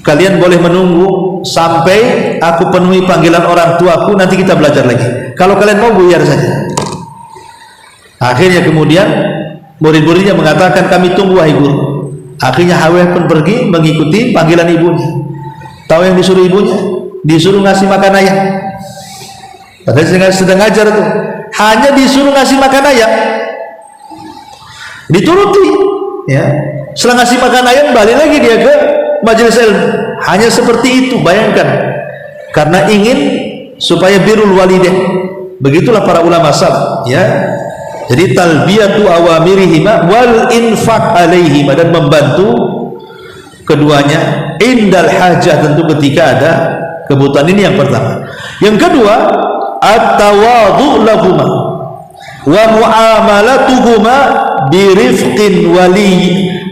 kalian boleh menunggu sampai aku penuhi panggilan orang tuaku, nanti kita belajar lagi. Kalau kalian mau, buyar saja. Akhirnya kemudian murid-muridnya mengatakan, kami tunggu wahai guru. Akhirnya Haywah pun pergi mengikuti panggilan ibunya. Tahu yang disuruh ibunya? Disuruh ngasih makan ayam. Padahal sedang ngajar tuh, hanya disuruh ngasih makan ayam, dituruti ya. Setelah ngasih makan ayam, balik lagi dia ke majelis ilmu. Hanya seperti itu, bayangkan. Karena ingin supaya birrul walidain. Begitulah para ulama salaf, ya. Jadi talbiyatu awamirihima wal infaq alaihima, dan membantu keduanya indal hajah, tentu ketika ada kebutuhan. Ini yang pertama. Yang kedua, at-tawadhu lahuma wa muamalatuhuma birifqin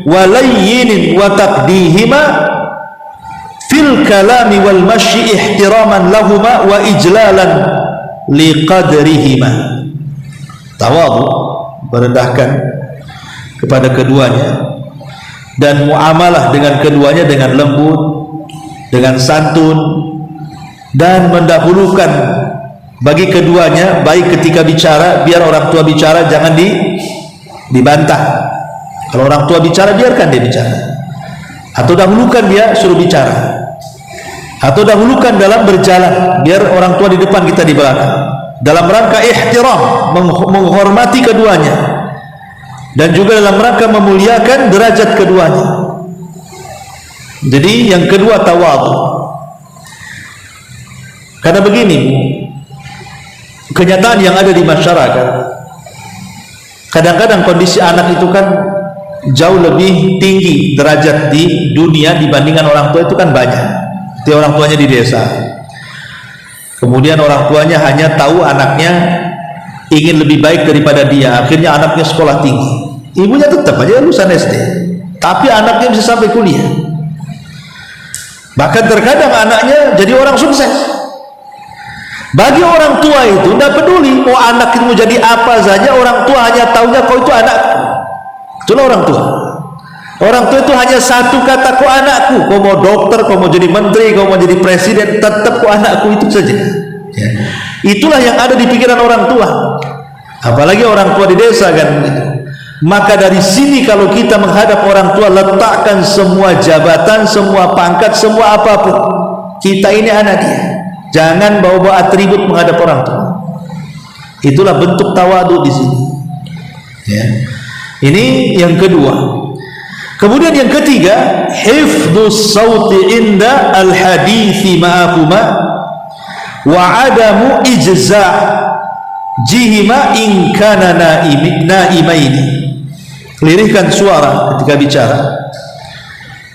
walayyin wa taqdihima fil kalami wal masyi ihtiraman lahuma wa ijlalan liqadrihima. Tawadhu, merendahkan kepada keduanya, dan muamalah dengan keduanya dengan lembut, dengan santun, dan mendahulukan bagi keduanya, baik ketika bicara, biar orang tua bicara jangan dibantah. Kalau orang tua bicara, biarkan dia bicara, atau dahulukan dia suruh bicara, atau dahulukan dalam berjalan, biar orang tua di depan, kita di belakang, dalam rangka ihtiram, menghormati keduanya, dan juga dalam rangka memuliakan derajat keduanya. Jadi yang kedua, tawadhu. Karena begini, kenyataan yang ada di masyarakat, kadang-kadang kondisi anak itu kan jauh lebih tinggi derajat di dunia dibandingkan orang tua itu kan banyak. Itu orang tuanya di desa, kemudian orang tuanya hanya tahu anaknya ingin lebih baik daripada dia, akhirnya anaknya sekolah tinggi, ibunya tetap aja lulusan SD, tapi anaknya bisa sampai kuliah. Bahkan terkadang anaknya jadi orang sukses. Bagi orang tua itu tidak peduli mau anak itu mau jadi apa saja, orang tua hanya tahunya kau itu anakku. Itulah orang tua. Orang tua itu hanya satu kata, kau anakku. Kau mau dokter, kau mau jadi menteri, kau mau jadi presiden, tetap kau anakku, itu saja. Ya. Itulah yang ada di pikiran orang tua. Apalagi orang tua di desa kan gitu. Maka dari sini kalau kita menghadap orang tua, letakkan semua jabatan, semua pangkat, semua apapun. Kita ini anak dia. Jangan bawa-bawa atribut menghadap orang tua. Itulah bentuk tawadhu di sini. Ya. Ini yang kedua. Kemudian yang ketiga, hifdzus sauti inda al-hadithi ma'ahuma wa adamu ijza' jihima in kana naimaini. Lirihkan suara ketika bicara,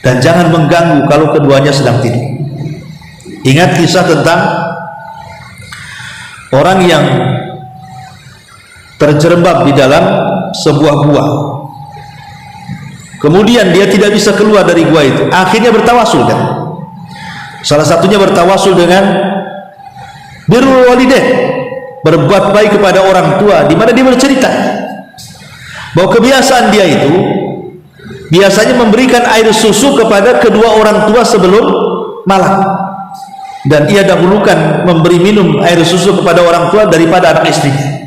dan jangan mengganggu kalau keduanya sedang tidur. Ingat kisah tentang orang yang terjerembab di dalam sebuah gua, kemudian dia tidak bisa keluar dari gua itu, akhirnya bertawasul kan. Salah satunya bertawasul dengan birrul walidain, berbuat baik kepada orang tua, di mana dia bercerita bahwa kebiasaan dia itu biasanya memberikan air susu kepada kedua orang tua sebelum malam, dan ia dahulukan memberi minum air susu kepada orang tua daripada anak istrinya.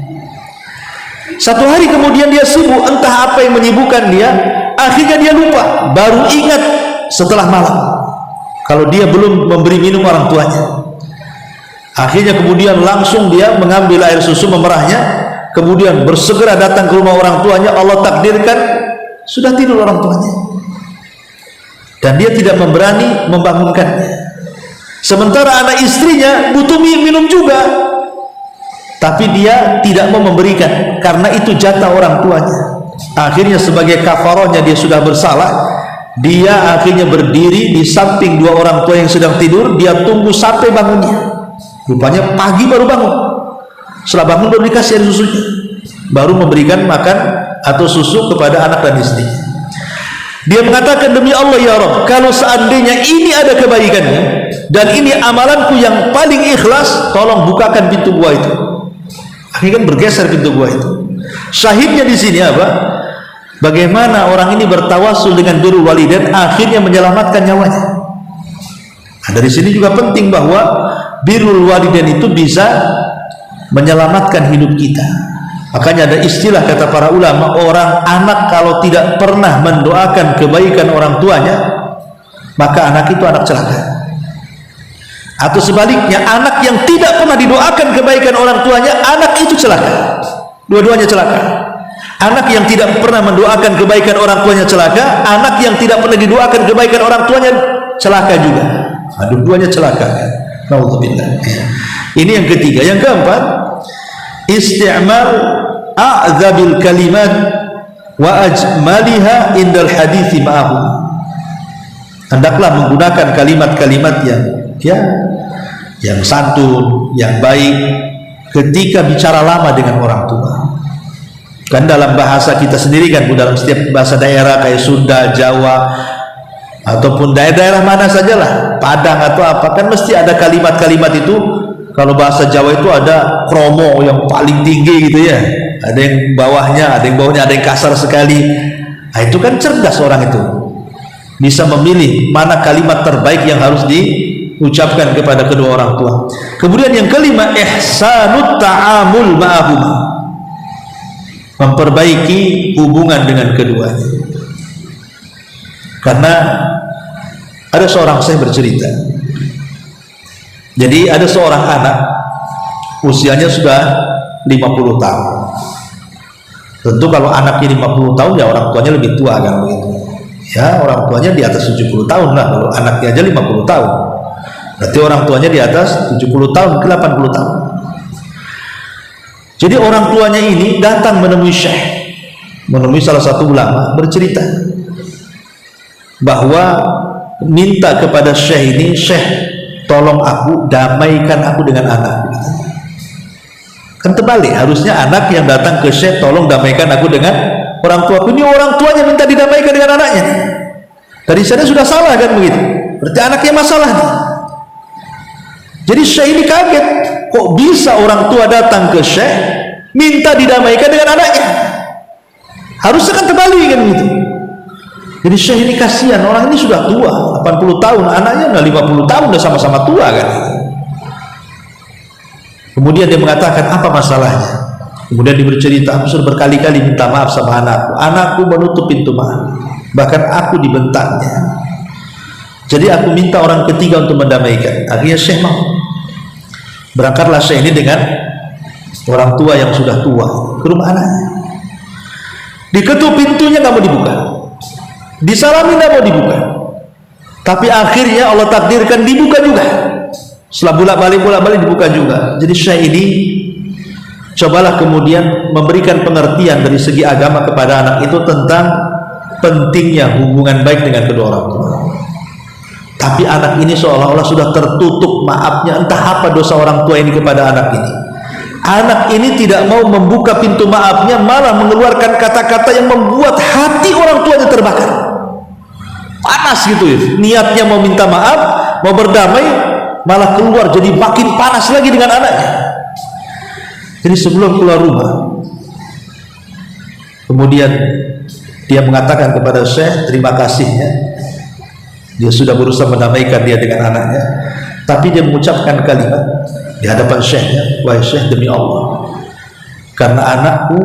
Satu hari kemudian dia sibuk, entah apa yang menyibukkan dia, akhirnya dia lupa, baru ingat setelah malam kalau dia belum memberi minum orang tuanya. Akhirnya kemudian langsung dia mengambil air susu, memerahnya, kemudian bersegera datang ke rumah orang tuanya. Allah takdirkan sudah tidur orang tuanya, dan dia tidak memberani membangunkannya. Sementara anak istrinya butuh minum juga, tapi dia tidak mau memberikan karena itu jatah orang tuanya. Akhirnya sebagai kafarahnya dia sudah bersalah, dia akhirnya berdiri di samping dua orang tua yang sedang tidur. Dia tunggu sampai bangunnya. Rupanya pagi baru bangun. Setelah bangun baru dikasih air susunya, baru memberikan makan atau susu kepada anak dan istri. Dia mengatakan, demi Allah ya Rabb, kalau seandainya ini ada kebaikannya dan ini amalanku yang paling ikhlas, tolong bukakan pintu gua itu. Akhirnya bergeser pintu gua itu. Syahidnya di sini apa? Bagaimana orang ini bertawasul dengan birrul walidain, akhirnya menyelamatkan nyawanya. Nah, dari sini juga penting bahwa birrul walidain itu bisa menyelamatkan hidup kita. Makanya ada istilah kata para ulama, orang anak kalau tidak pernah mendoakan kebaikan orang tuanya, maka anak itu anak celaka. Atau sebaliknya, anak yang tidak pernah didoakan kebaikan orang tuanya, anak itu celaka. Dua-duanya celaka. Anak yang tidak pernah mendoakan kebaikan orang tuanya celaka, anak yang tidak pernah didoakan kebaikan orang tuanya celaka juga. Dua-duanya celaka. Nauzubillah. Ini yang ketiga. Yang keempat, isti'mal a'dzabil kalimat wa ajmaliha indal hadithi ma'ahu. Hendaklah menggunakan kalimat-kalimat yang santun, yang baik ketika bicara lama dengan orang tua. Kan dalam bahasa kita sendiri kan, dalam setiap bahasa daerah kayak Sunda, Jawa, ataupun daerah-daerah mana sajalah, Padang atau apa, kan mesti ada kalimat-kalimat itu. Kalau bahasa Jawa itu ada kromo yang paling tinggi gitu ya, ada yang bawahnya, ada yang kasar sekali. Nah, itu kan cerdas orang itu, bisa memilih mana kalimat terbaik yang harus diucapkan kepada kedua orang tua. Kemudian yang kelima, ihsanut ta'amul ma'ahuma, memperbaiki hubungan dengan keduanya. Karena ada seorang saya bercerita, jadi ada seorang anak usianya sudah 50 tahun. Tentu kalau anaknya 50 tahun ya orang tuanya lebih tua kan begitu. Ya, orang tuanya di atas 70 tahun lah kalau anaknya aja 50 tahun. Berarti orang tuanya di atas 70 tahun ke 80 tahun. Jadi orang tuanya ini datang menemui Syekh, menemui salah satu ulama, bercerita bahwa minta kepada Syekh ini, Syekh tolong aku, damaikan aku dengan anak. Kan terbalik, harusnya anak yang datang ke Syekh, tolong damaikan aku dengan orang tua. Ini orang tuanya minta didamaikan dengan anaknya. Dari sana sudah salah kan begitu, berarti anaknya masalah nih. Jadi Syekh ini kaget, kok bisa orang tua datang ke Syekh minta didamaikan dengan anaknya? Harusnya kan terbalik kan begitu. Jadi Syekh ini kasihan, orang ini sudah tua, 80 tahun, anaknya udah 50 tahun, udah sama-sama tua kan. Kemudian dia mengatakan, apa masalahnya? Kemudian dia bercerita, aku sudah berkali-kali minta maaf sama anakku menutup pintu maaf, bahkan aku dibentaknya. Jadi aku minta orang ketiga untuk mendamaikan. Akhirnya Syekh mau. Berangkatlah Syekh ini dengan orang tua yang sudah tua ke rumah anaknya. Diketuk pintunya nggak mau dibuka, disalami nggak mau dibuka, tapi akhirnya Allah takdirkan dibuka juga. Setelah bolak-balik dibuka juga. Jadi Syekh ini cobalah kemudian memberikan pengertian dari segi agama kepada anak itu tentang pentingnya hubungan baik dengan kedua orang tua. Tapi anak ini seolah-olah sudah tertutup maafnya, entah apa dosa orang tua ini kepada anak ini. Anak ini tidak mau membuka pintu maafnya, malah mengeluarkan kata-kata yang membuat hati orang tuanya terbakar. Panas gitu ya, niatnya mau minta maaf, mau berdamai, malah keluar jadi makin panas lagi dengan anaknya. Jadi sebelum keluar rumah, kemudian dia mengatakan kepada Syekh terima kasihnya, dia sudah berusaha mendamaikan dia dengan anaknya, tapi dia mengucapkan kalimat di hadapan Syekhnya, wahai Syekh, demi Allah, karena anakku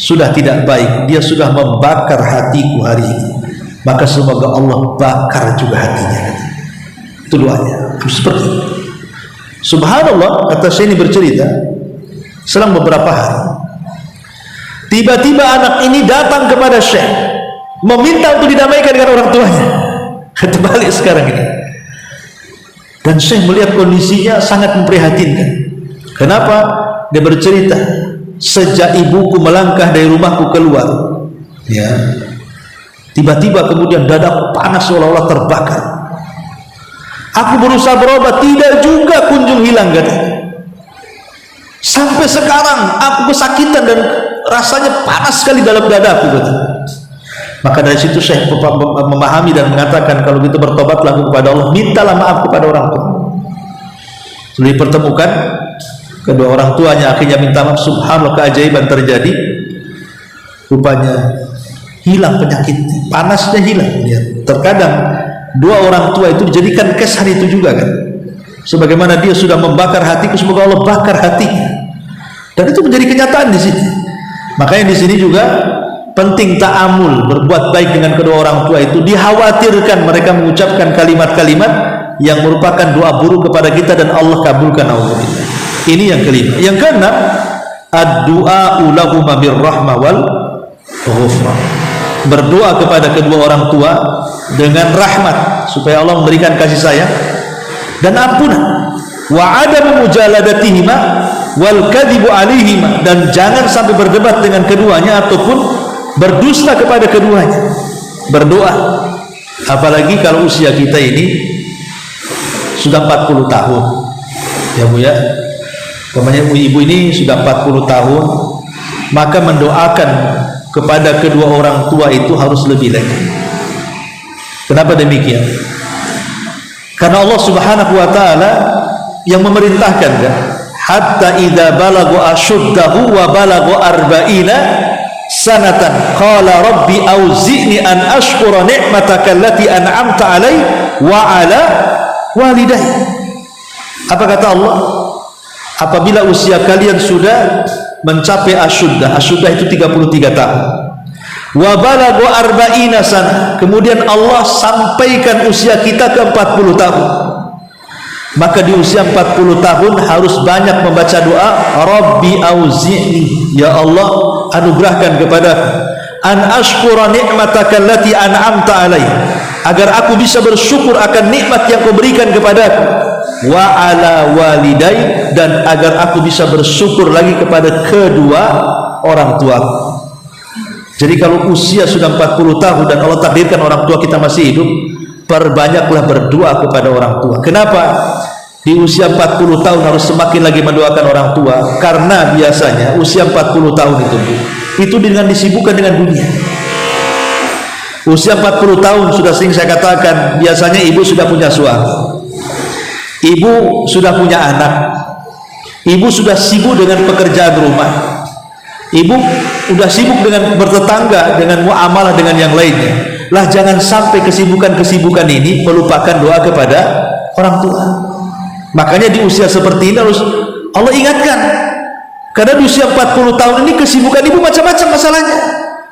sudah tidak baik, dia sudah membakar hatiku hari ini, maka semoga Allah bakar juga hatinya. Itu doanya. Seperti itu. Subhanallah, kata Syekh ini bercerita, selang beberapa hari tiba-tiba anak ini datang kepada Syekh meminta untuk didamaikan dengan orang tuanya. Terbalik sekarang ini. Dan Syekh melihat kondisinya sangat memprihatinkan. Kenapa? Dia bercerita, sejak ibuku melangkah dari rumahku keluar, ya, tiba-tiba kemudian dadaku panas seolah-olah terbakar. Aku berusaha berobat, tidak juga kunjung hilang katanya. Sampai sekarang aku kesakitan dan rasanya panas sekali dalam dadaku katanya. Maka dari situ Syekh memahami dan mengatakan, kalau gitu bertobatlah kepada Allah, mintalah maaf kepada orang tua. Sudah dipertemukan kedua orang tuanya, akhirnya minta maaf. Subhanallah, keajaiban terjadi. Rupanya hilang penyakitnya, panasnya hilang. Ya, terkadang dua orang tua itu dijadikan kes hari itu juga kan. Sebagaimana dia sudah membakar hatiku, semoga Allah bakar hatinya. Dan itu menjadi kenyataan di sini. Makanya di sini juga penting ta'amul, berbuat baik dengan kedua orang tua itu. Dikhawatirkan mereka mengucapkan kalimat-kalimat yang merupakan doa buruk kepada kita dan Allah kabulkan. Ini yang kelima. Yang keenam, ad-du'a lahuma birrahmah wal ghufran. Berdoa kepada kedua orang tua dengan rahmat supaya Allah memberikan kasih sayang dan ampunan. Wa adamu mujaladatihima wal kadhibu alaihima, dan jangan sampai berdebat dengan keduanya ataupun berdusta kepada keduanya. Berdoa, apalagi kalau usia kita ini sudah 40 tahun ya Bu ya, namanya ibu ini sudah 40 tahun, maka mendoakan kepada kedua orang tua itu harus lebih lagi. Kenapa demikian? Karena Allah Subhanahu wa taala yang memerintahkan kan, hatta idza balagu ashuddahu wa balagu arba'ina sanatan qala rabbi auzi'ni an ashkura ni'mataka allati an'amta 'alai wa 'ala walidayya. Apa kata Allah? Apabila usia kalian sudah mencapai asyuddah, asyuddah itu 33 tahun, wa balagu arba'ina sana, kemudian Allah sampaikan usia kita ke 40 tahun, maka di usia 40 tahun harus banyak membaca doa, Rabbi auzi'ni, ya Allah anugerahkan kepadaku, an ashkura ni'mataka allati an'amta alai, agar aku bisa bersyukur akan nikmat yang kau berikan kepadaku, wa ala walidai, dan agar aku bisa bersyukur lagi kepada kedua orang tuaku. Jadi kalau usia sudah 40 tahun dan Allah takdirkan orang tua kita masih hidup, perbanyaklah berdoa kepada orang tua. Kenapa? Di usia 40 tahun harus semakin lagi mendoakan orang tua, karena biasanya usia 40 tahun itu dengan disibukkan dengan dunia. Usia 40 tahun sudah sering saya katakan, biasanya ibu sudah punya suami, ibu sudah punya anak, ibu sudah sibuk dengan pekerjaan rumah, ibu sudah sibuk dengan bertetangga, dengan muamalah dengan yang lainnya. Lah jangan sampai kesibukan-kesibukan ini melupakan doa kepada orang tua. Makanya di usia seperti ini harus Allah ingatkan, karena di usia 40 tahun ini kesibukan ibu macam-macam masalahnya,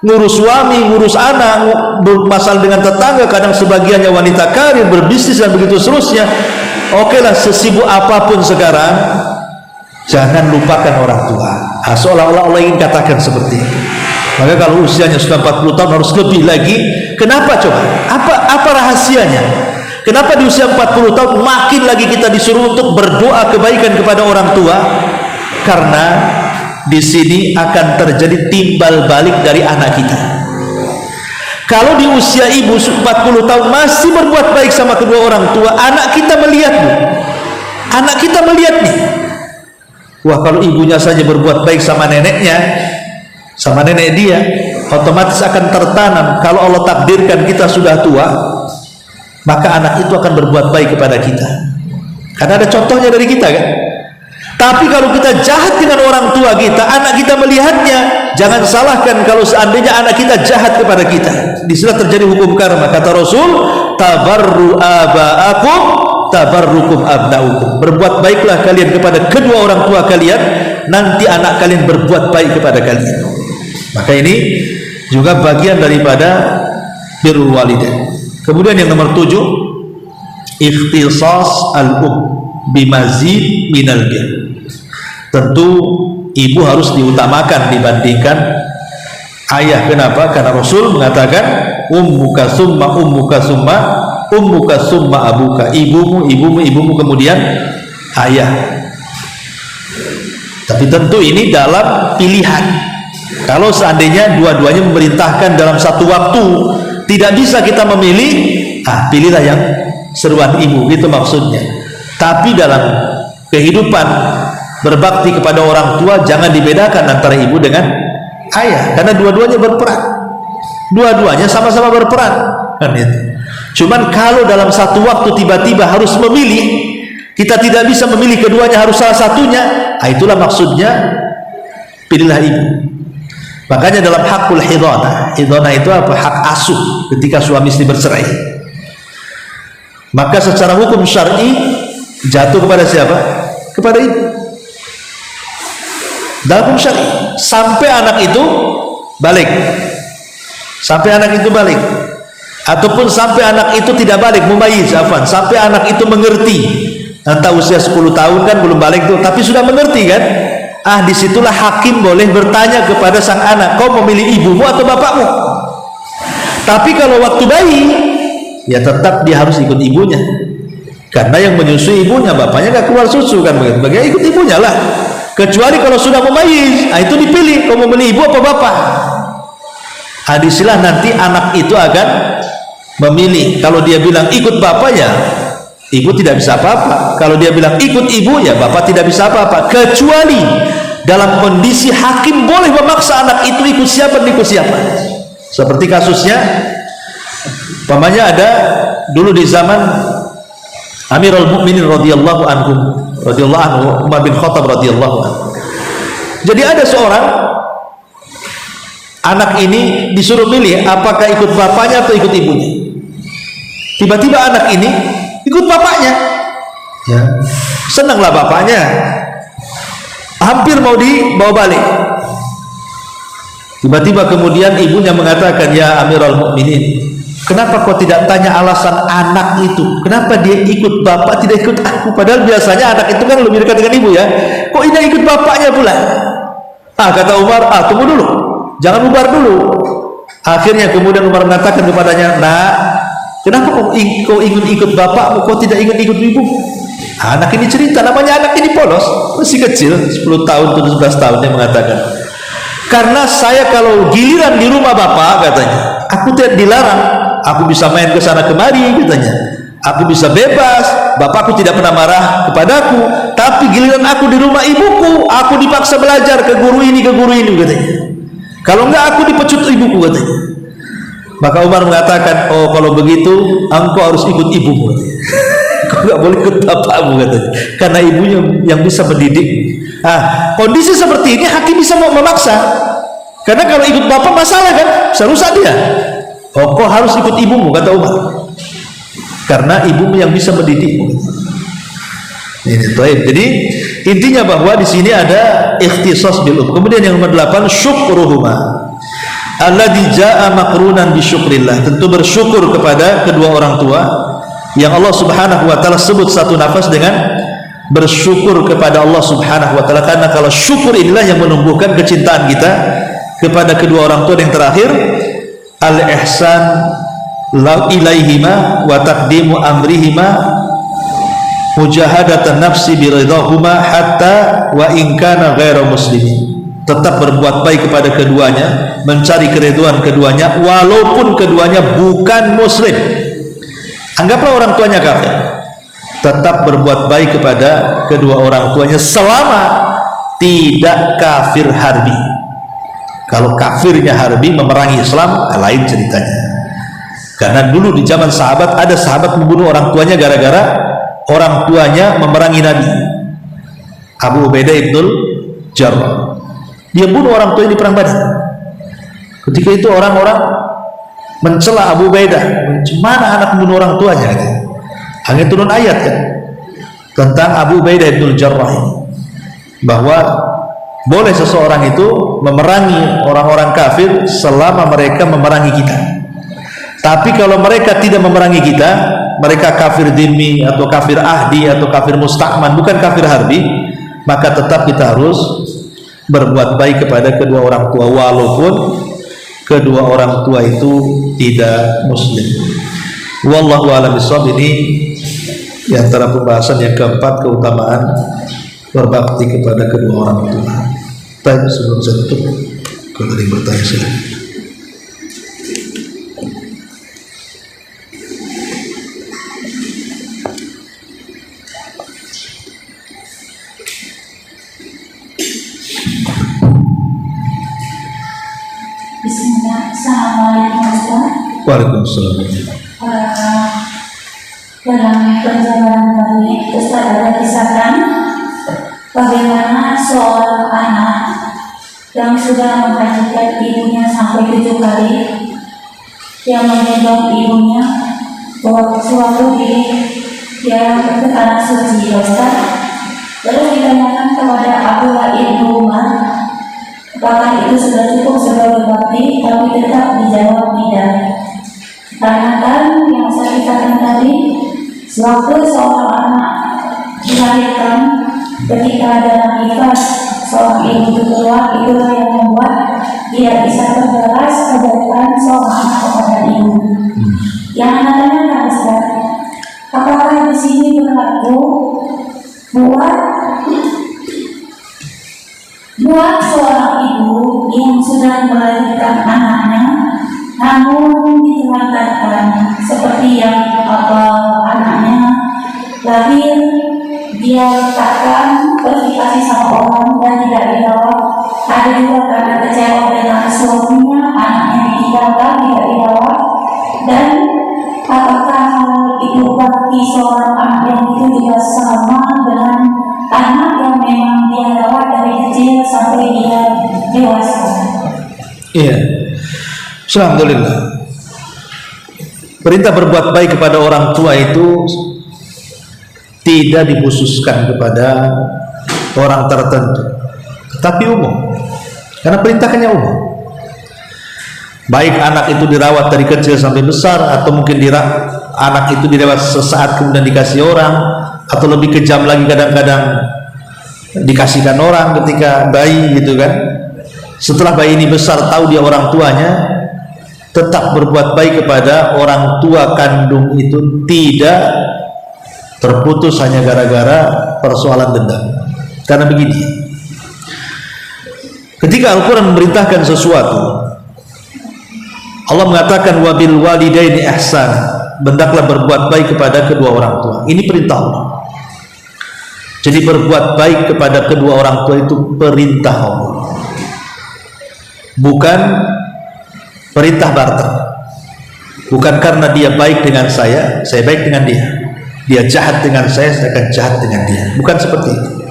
ngurus suami, ngurus anak, bermasalah dengan tetangga, kadang sebagiannya wanita karir, berbisnis dan begitu seterusnya. Oke lah, sesibuk apapun sekarang, jangan lupakan orang tua. Seolah-olah Allah ingin katakan seperti itu. Maka kalau usianya sudah 40 tahun harus lebih lagi. Kenapa coba? Apa rahasianya? Kenapa di usia 40 tahun makin lagi kita disuruh untuk berdoa kebaikan kepada orang tua? Karena di sini akan terjadi timbal balik dari anak kita. Kalau di usia ibu 40 tahun masih berbuat baik sama kedua orang tua, anak kita melihat, anak kita melihat nih, wah kalau ibunya saja berbuat baik sama neneknya, sama nenek dia, otomatis akan tertanam. Kalau Allah takdirkan kita sudah tua, maka anak itu akan berbuat baik kepada kita, karena ada contohnya dari kita kan. Tapi kalau kita jahat dengan orang tua kita, anak kita melihatnya. Jangan salahkan kalau seandainya anak kita jahat kepada kita. Di sana terjadi hukum karma. Kata Rasul, tabarru aba'akum tabarrukum abnaukum. Berbuat baiklah kalian kepada kedua orang tua kalian, nanti anak kalian berbuat baik kepada kalian. Maka ini juga bagian daripada birrul walidain. Kemudian yang nomor 7, ikhtisas bimazid minal bir. Tentu ibu harus diutamakan dibandingkan ayah. Kenapa? Karena Rasul mengatakan ummuka summa ummuka summa ummuka summa abuka, ibumu, ibumu, ibumu, kemudian ayah. Tapi tentu ini dalam pilihan. Kalau seandainya dua-duanya memerintahkan dalam satu waktu, tidak bisa kita memilih, pilihlah yang seruan ibu, itu maksudnya. Tapi dalam kehidupan berbakti kepada orang tua, jangan dibedakan antara ibu dengan ayah, karena dua-duanya berperan, dua-duanya sama-sama berperan kan itu. Cuman kalau dalam satu waktu tiba-tiba harus memilih, kita tidak bisa memilih keduanya, harus salah satunya, itulah maksudnya pilihlah ibu. Makanya dalam hakul hidhanah, hidhanah itu apa? Hak asuh ketika suami istri bercerai, maka secara hukum syar'i jatuh kepada siapa? Kepada ibu. Dalam hukum syar'i, sampai anak itu balik, sampai anak itu balik, ataupun sampai anak itu tidak balik, mumayyiz, sampai anak itu mengerti. Entah usia 10 tahun kan belum balik tuh, tapi sudah mengerti kan, disitulah hakim boleh bertanya kepada sang anak, kau memilih ibumu atau bapakmu? Tapi kalau waktu bayi, ya tetap dia harus ikut ibunya, karena yang menyusui ibunya, bapaknya gak keluar susu kan, begitu, ikut ibunya lah. Kecuali kalau sudah memayis, itu dipilih, kau memilih ibu apa bapak. Disitulah nanti anak itu akan memilih. Kalau dia bilang ikut bapaknya, ibu tidak bisa apa-apa. Kalau dia bilang ikut ibu, ya bapak tidak bisa apa-apa. Kecuali dalam kondisi hakim boleh memaksa anak itu ikut siapa, ikut siapa. Seperti kasusnya, umpamanya ada dulu di zaman Amirul Mukminin radhiyallahu anhu, Umar bin Khattab radhiyallahu anhu. Jadi ada seorang anak ini disuruh milih apakah ikut bapaknya atau ikut ibunya. Tiba-tiba anak ini ikut bapaknya, ya. Senanglah bapaknya, hampir mau dibawa balik. Tiba-tiba kemudian ibunya mengatakan, ya Amirul Mukminin, kenapa kau tidak tanya alasan anak itu? Kenapa dia ikut bapak, tidak ikut aku? Padahal biasanya anak itu kan lebih dekat dengan ibu, ya. Kok ini ikut bapaknya pula? Kata Umar, tunggu dulu, jangan bubar dulu. Akhirnya kemudian Umar mengatakan kepadanya, nak, kenapa kau ingin ikut bapakmu, kau tidak ingin ikut ibu? Anak ini cerita, namanya anak ini polos, masih kecil, 10 tahun, 11 tahun, dia mengatakan, karena saya kalau giliran di rumah bapak, katanya, aku tidak dilarang, aku bisa main ke sana kemari, katanya, aku bisa bebas, bapakku tidak pernah marah kepadaku. Tapi giliran aku di rumah ibuku, aku dipaksa belajar ke guru ini, katanya. Kalau enggak aku dipecut ibuku, katanya. Maka Umar mengatakan, oh kalau begitu engkau harus ikut ibumu, katanya. Kau enggak boleh ikut bapakmu, katanya, karena ibunya yang bisa mendidik. Kondisi seperti ini hakim bisa memaksa, karena kalau ikut bapak masalah kan, bisa rusak dia. Oh, kau harus ikut ibumu, kata Umar, karena ibumu yang bisa mendidikmu. Ini taib. Jadi intinya bahwa di sini ada ikhtisas bil. Kemudian yang nomor 8, syukruhuma alladzi jaa maqrunan bi syukrillah. Tentu bersyukur kepada kedua orang tua yang Allah Subhanahu wa taala sebut satu nafas dengan bersyukur kepada Allah Subhanahu wa taala, karena kalau syukur inilah yang menumbuhkan kecintaan kita kepada kedua orang tua. Yang terakhir, al-ihsan ilaihima wa taqdimu amrihima mujahadatan nafsi biridahuma hatta wa in kana ghairu muslimin. Tetap berbuat baik kepada keduanya, mencari keridhaan keduanya walaupun keduanya bukan muslim. Anggaplah orang tuanya kafir, tetap berbuat baik kepada kedua orang tuanya selama tidak kafir harbi. Kalau kafirnya harbi, memerangi Islam, lain ceritanya. Karena dulu di zaman sahabat ada sahabat membunuh orang tuanya gara-gara orang tuanya memerangi Nabi. Abu Ubaidah ibnul Jarrah, dia bunuh orang tuanya di perang Badar. Ketika itu orang-orang mencela Abu Ubaidah, gimana anak membunuh orang tuanya? Hanya turun ayat kan tentang Abu Ubaidah ibnul Jarrah ini, bahwa boleh seseorang itu memerangi orang-orang kafir selama mereka memerangi kita. Tapi kalau mereka tidak memerangi kita, mereka kafir dhimmi atau kafir ahdi atau kafir musta'man, bukan kafir harbi, maka tetap kita harus berbuat baik kepada kedua orang tua walaupun kedua orang tua itu tidak muslim. Wallahu a'lam bishawab. Ini di antara pembahasan yang keempat, keutamaan berbakti kepada kedua orang tua. Tapi sebelum saya tutup, kalau ada yang bertanya silakan. Bismillah. Assalamualaikum Ustaz. Waalaikumsalam. Dalam penjabaran tadi Ustaz ada kisahkan bagaimana seorang anak yang sudah menghajikan ibunya sampai 7 kali, yang menggendong ibunya bahwa suatu dia ke tanah suci, Ustaz. Lalu ditanyakan kepada Abdullah ibnu Umar, apakah itu sudah cukup sebagai bakti, tapi tetap dijawab tidak. Karena kan yang saya katakan tadi, sewaktu seorang anak dilahirkan, ketika dalam nifas seorang ibu itu keluar, itulah yang membuat dia bisa terbalas kebaikan seorang anak kepada ibu. Yang anak tanyakan, Ustaz, apakah di sini berlaku buat seorang ibu yang sudah melahirkan anaknya, namun ditelantarkan seperti yang anaknya lahir, dia letakkan terus dikasih sama orang dan tidak dirawat. Ada juga karena kecewa dengan suaminya, anaknya ditinggalkan, tidak dirawat. Dan apakah itu bagi seorang anak yang itu juga sama dengan anak yang memang dia rawat dari kecil sampai dia dewasa? Iya. Alhamdulillah. Perintah berbuat baik kepada orang tua itu tidak dikhususkan kepada orang tertentu, tetapi umum. Karena perintahnya umum. Baik anak itu dirawat dari kecil sampai besar, atau mungkin anak itu dirawat sesaat kemudian dikasih orang, atau lebih kejam lagi kadang-kadang dikasihkan orang ketika bayi gitu kan. Setelah bayi ini besar, tahu dia orang tuanya, tetap berbuat baik kepada orang tua kandung itu tidak terputus hanya gara-gara persoalan dendam. Karena begini, ketika Al-Quran memerintahkan sesuatu, Allah mengatakan wabil walidaini ihsan, hendaklah berbuat baik kepada kedua orang tua. Ini perintah Allah. Jadi berbuat baik kepada kedua orang tua itu perintah Allah, bukan perintah barter. Bukan karena dia baik dengan saya baik dengan dia. Dia jahat dengan saya akan jahat dengan dia. Bukan seperti itu.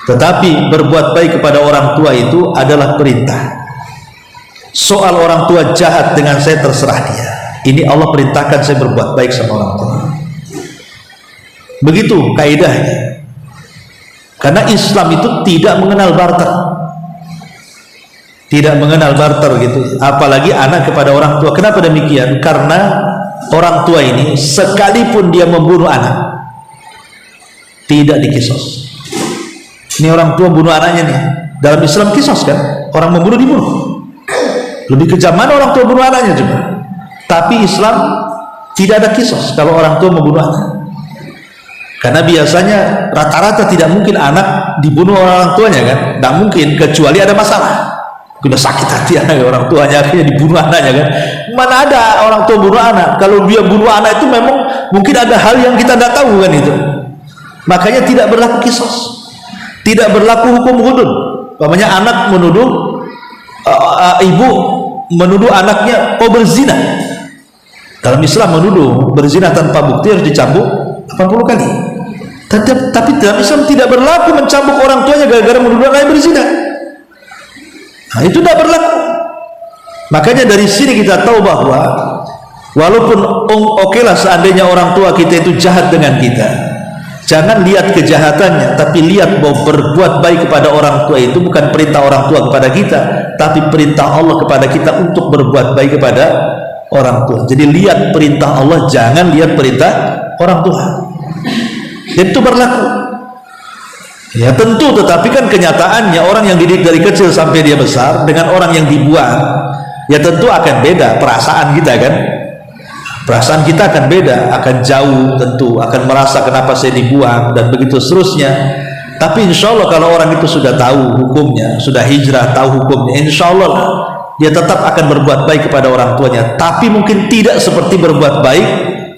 Tetapi berbuat baik kepada orang tua itu adalah perintah. Soal orang tua jahat dengan saya terserah dia. Ini Allah perintahkan saya berbuat baik sama orang tua. Begitu kaidahnya. Karena Islam itu tidak mengenal barter. Tidak mengenal barter gitu. Apalagi anak kepada orang tua. Kenapa demikian? Karena orang tua ini sekalipun dia membunuh anak, tidak dikisos. Ini orang tua bunuh anaknya nih. Dalam Islam kisos kan? Orang membunuh dibunuh. Lebih kejam mana orang tua bunuh anaknya juga. Tapi Islam tidak ada kisos kalau orang tua membunuh anak. Karena biasanya rata-rata tidak mungkin anak dibunuh orang tuanya kan? Tidak mungkin, kecuali ada masalah. Udah sakit hati anak orang tuanya akhirnya dibunuh anaknya kan? Mana ada orang tua bunuh anak? Kalau dia bunuh anak itu memang mungkin ada hal yang kita tidak tahu kan itu. Makanya tidak berlaku kisos, tidak berlaku hukum hudud. Namanya anak menuduh ibu menuduh anaknya berzina. Dalam Islam menuduh berzina tanpa bukti harus dicambuk 80 kali. Tapi dalam Islam tidak berlaku mencambuk orang tuanya gara-gara menuduh anaknya berzina. Nah, itu tidak berlaku. Makanya dari sini kita tahu bahwa walaupun okelah seandainya orang tua kita itu jahat dengan kita, jangan lihat kejahatannya, tapi lihat bahwa berbuat baik kepada orang tua itu bukan perintah orang tua kepada kita, tapi perintah Allah kepada kita untuk berbuat baik kepada orang tua. Jadi lihat perintah Allah, jangan lihat perintah orang tua. Dan itu berlaku. Ya tentu, tetapi kan kenyataannya orang yang dididik dari kecil sampai dia besar dengan orang yang dibuang, ya tentu akan beda perasaan kita kan. Perasaan kita akan beda, akan jauh tentu, akan merasa kenapa saya dibuang dan begitu seterusnya. Tapi insya Allah kalau orang itu sudah tahu hukumnya, sudah hijrah tahu hukumnya, insya Allah dia tetap akan berbuat baik kepada orang tuanya. Tapi mungkin tidak seperti berbuat baik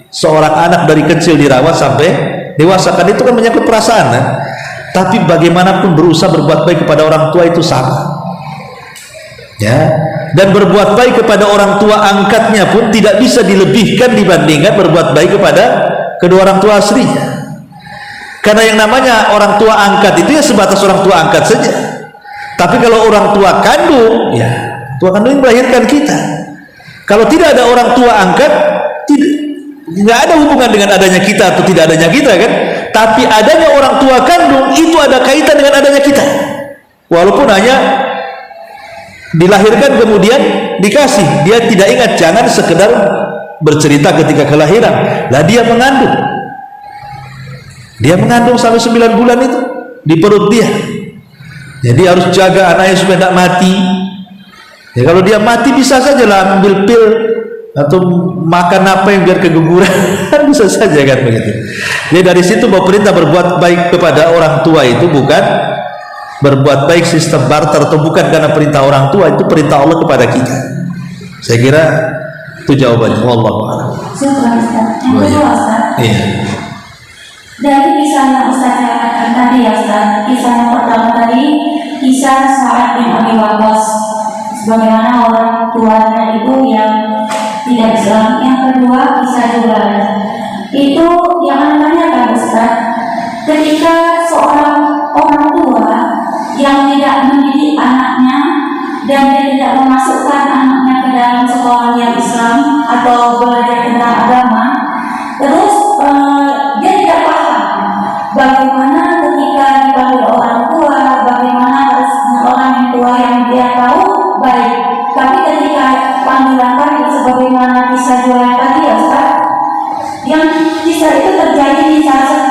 seorang anak dari kecil dirawat sampai dewasa, kan itu kan menyangkut perasaan kan? Tapi bagaimanapun berusaha berbuat baik kepada orang tua itu sama ya. Dan berbuat baik kepada orang tua angkatnya pun tidak bisa dilebihkan dibandingkan berbuat baik kepada kedua orang tua aslinya. Karena yang namanya orang tua angkat itu ya sebatas orang tua angkat saja. Tapi kalau orang tua kandung, ya tua kandung yang melahirkan kita. Kalau tidak ada orang tua angkat, nggak ada hubungan dengan adanya kita atau tidak adanya kita kan. Tapi adanya orang tua kandung itu ada kaitan dengan adanya kita, walaupun hanya dilahirkan kemudian dikasih. Dia tidak ingat, jangan sekedar bercerita ketika kelahiran. Lah dia mengandung sampai 9 bulan itu di perut dia. Jadi harus jaga anaknya supaya tidak mati. Ya kalau dia mati bisa saja lah ambil pil atau makan apa yang biar keguguran, bisa saja kan begitu. Jadi dari situ bahwa perintah berbuat baik kepada orang tua itu bukan berbuat baik sistem barter, atau bukan karena perintah orang tua, itu perintah Allah kepada kita. Saya kira itu jawabannya. Wallahu a'lam. Syukur Ustaz. Yang kedua Ustaz, Iya. dari kisah yang Ustaz katakan tadi ya Ustaz, kisah yang pertama tadi, kisah Sa'ad bin Abi Waqqas, sebagaimana orang tuanya itu yang tidak Islam. Yang kedua kisah juga itu yang menanyakan Ustaz, ketika seorang orang tua yang tidak mendidik anaknya dan dia tidak memasukkan anaknya ke dalam sekolah yang Islam atau belajar tentang agama, terus dia tidak paham bagaimana ketika dipanggil orang tua, bagaimana harusnya orang yang tua yang dia tahu baik, tapi ketika panggilan tadi sebagaimana kisah jualan tadi ya Ustaz, yang kisah itu terjadi di saat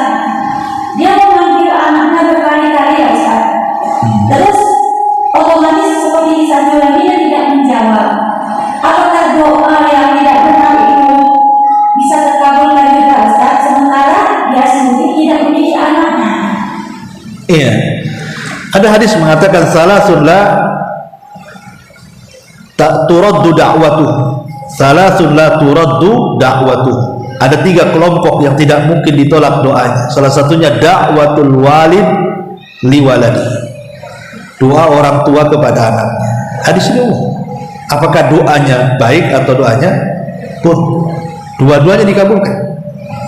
dia memanggil anaknya berkali-kali ya Ustaz, terus otomatis seperti kisah jualan dia tidak menjawab. Apakah doa yang tidak benar itu bisa terkabulkan juga Ustaz, sementara dia sendiri tidak memiliki anaknya? Iya. Ada hadis mengatakan salasun la turaddu da'watuh. Salasun la turaddu da'watuh. Ada 3 kelompok yang tidak mungkin ditolak doanya. Salah satunya da'watul walid liwaladi. Doa orang tua kepada anaknya. Hadis ini umum. Apakah doanya baik atau doanya pun, dua-duanya dikabulkan.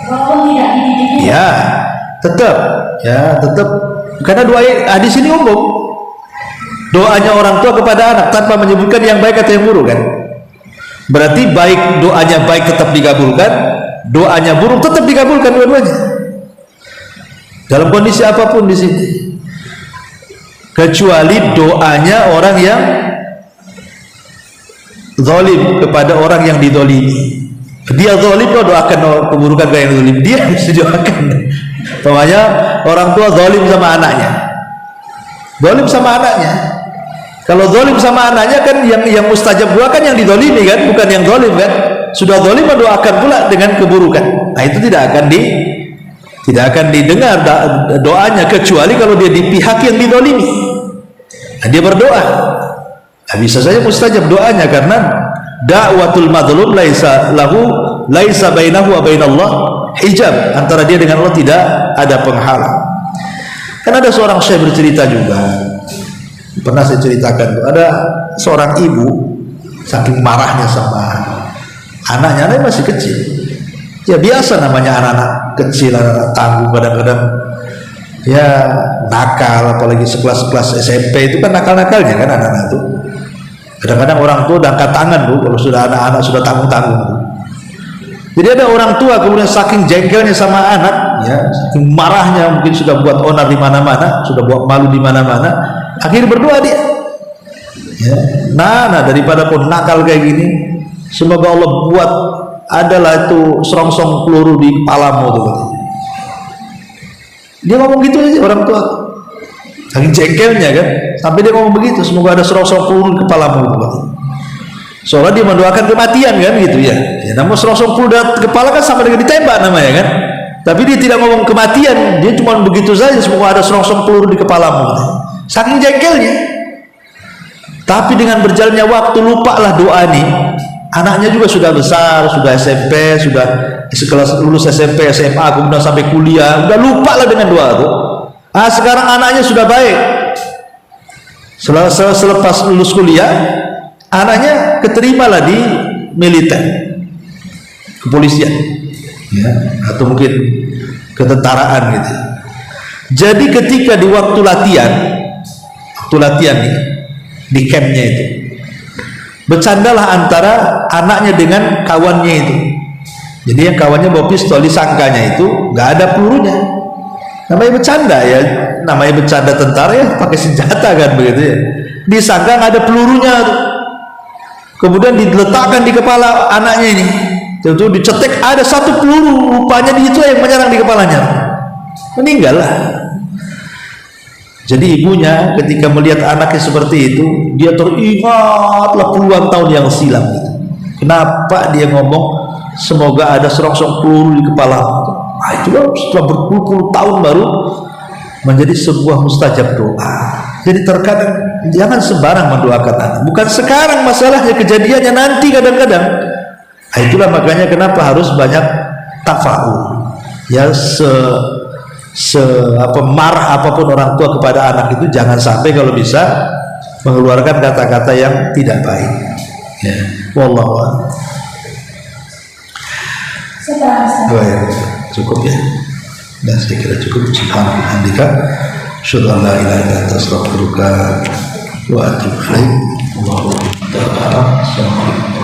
Walaupun tidak dididik. Ya, tetap. Karena doa hadis ini umum. Doanya orang tua kepada anak tanpa menyebutkan yang baik atau yang buruk kan. Berarti baik doanya baik tetap dikabulkan, doanya buruk tetap dikabulkan dua-duanya. Dalam kondisi apapun di sini. Kecuali doanya orang yang zalim kepada orang yang dizalimi. Dia zalim, lo doakan keburukan ke yang zalim, dia bisa doakan. Namanya orang tua zalim sama anaknya. Zalim sama anaknya. Kalau zalim sama anaknya kan yang mustajab doa kan yang dizalimi kan, bukan yang zalim kan. Sudah zalim mendoakan pula dengan keburukan. Nah, itu tidak akan didengar doanya kecuali kalau dia di pihak yang dizalimi. Nah, dia berdoa. Nah, bisa saja mustajab doanya karena da'watul mazlum laisa bainahu wa bainallah hijab, antara dia dengan Allah tidak ada penghalang. Kan ada seorang syekh bercerita juga, pernah saya ceritakan, ada seorang ibu saking marahnya sama anaknya masih kecil. Ya biasa namanya anak-anak kecil, anak-anak tangguh, kadang-kadang ya nakal, apalagi sekelas SMP itu kan nakal-nakalnya kan anak-anak itu. Kadang-kadang orang tua udah angkat tangan Bu kalau sudah anak-anak sudah tanggung-tanggung. Jadi ada orang tua kemudian saking jengkelnya sama anak, ya, saking marahnya, mungkin sudah buat onar di mana-mana, sudah buat malu di mana-mana, akhirnya berdoa dia. Ya, nah daripada pun nakal kayak gini, semoga Allah buat adalah itu serongsong peluru di kepalamu tuh. Dia ngomong gitu aja orang tua. Saking jengkelnya kan, sampai dia ngomong begitu, semoga ada serongsong peluru di kepalamu tuh. Soalnya dia mendoakan kematian kan gitu ya. Ya namun serongsong peluru di kepala kan sama dengan ditembak namanya kan. Tapi dia tidak ngomong kematian, dia cuma begitu saja, semoga ada serongsong peluru di kepalamu. Saking jengkelnya. Tapi dengan berjalannya waktu lupalah doa nih. Anaknya juga sudah besar, sudah SMP, sudah sekelas lulus SMP, SMA, kemudian sampai kuliah, udah lupa lah dengan doa itu. Ah sekarang anaknya sudah baik. Selepas lulus kuliah, anaknya keterimalah di militer, kepolisian, ya, atau mungkin ketentaraan gitu. Jadi ketika di waktu latihan nih di campnya itu, bercandalah antara anaknya dengan kawannya itu. Jadi yang kawannya bawa pistol, disangkanya itu nggak ada pelurunya. Namanya bercanda ya, namanya bercanda tentara ya pakai senjata kan begitu ya. Disangka nggak ada pelurunya tuh. Kemudian diletakkan di kepala anaknya ini, tentu dicetek ada satu peluru, rupanya itu yang menyerang di kepalanya, meninggal lah. Jadi ibunya ketika melihat anaknya seperti itu, dia teringatlah puluhan tahun yang silam. Kenapa dia ngomong semoga ada serongsong peluru di kepala? Nah, itulah setelah berpuluh-puluh tahun baru menjadi sebuah mustajab doa. Jadi terkadang jangan sembarang mendoakan anak. Bukan sekarang masalahnya, kejadiannya nanti kadang-kadang. Nah, itulah makanya kenapa harus banyak tafaul. Ya marah apapun orang tua kepada anak itu, jangan sampai kalau bisa mengeluarkan kata-kata yang tidak baik. Ya, wallahu a'lam. Baik, cukup ya. Dan saya kira cukup. Subhanallah, asyhadu an la ilaha illa anta astaghfiruka wa atubu ilaik. Allahu akbar.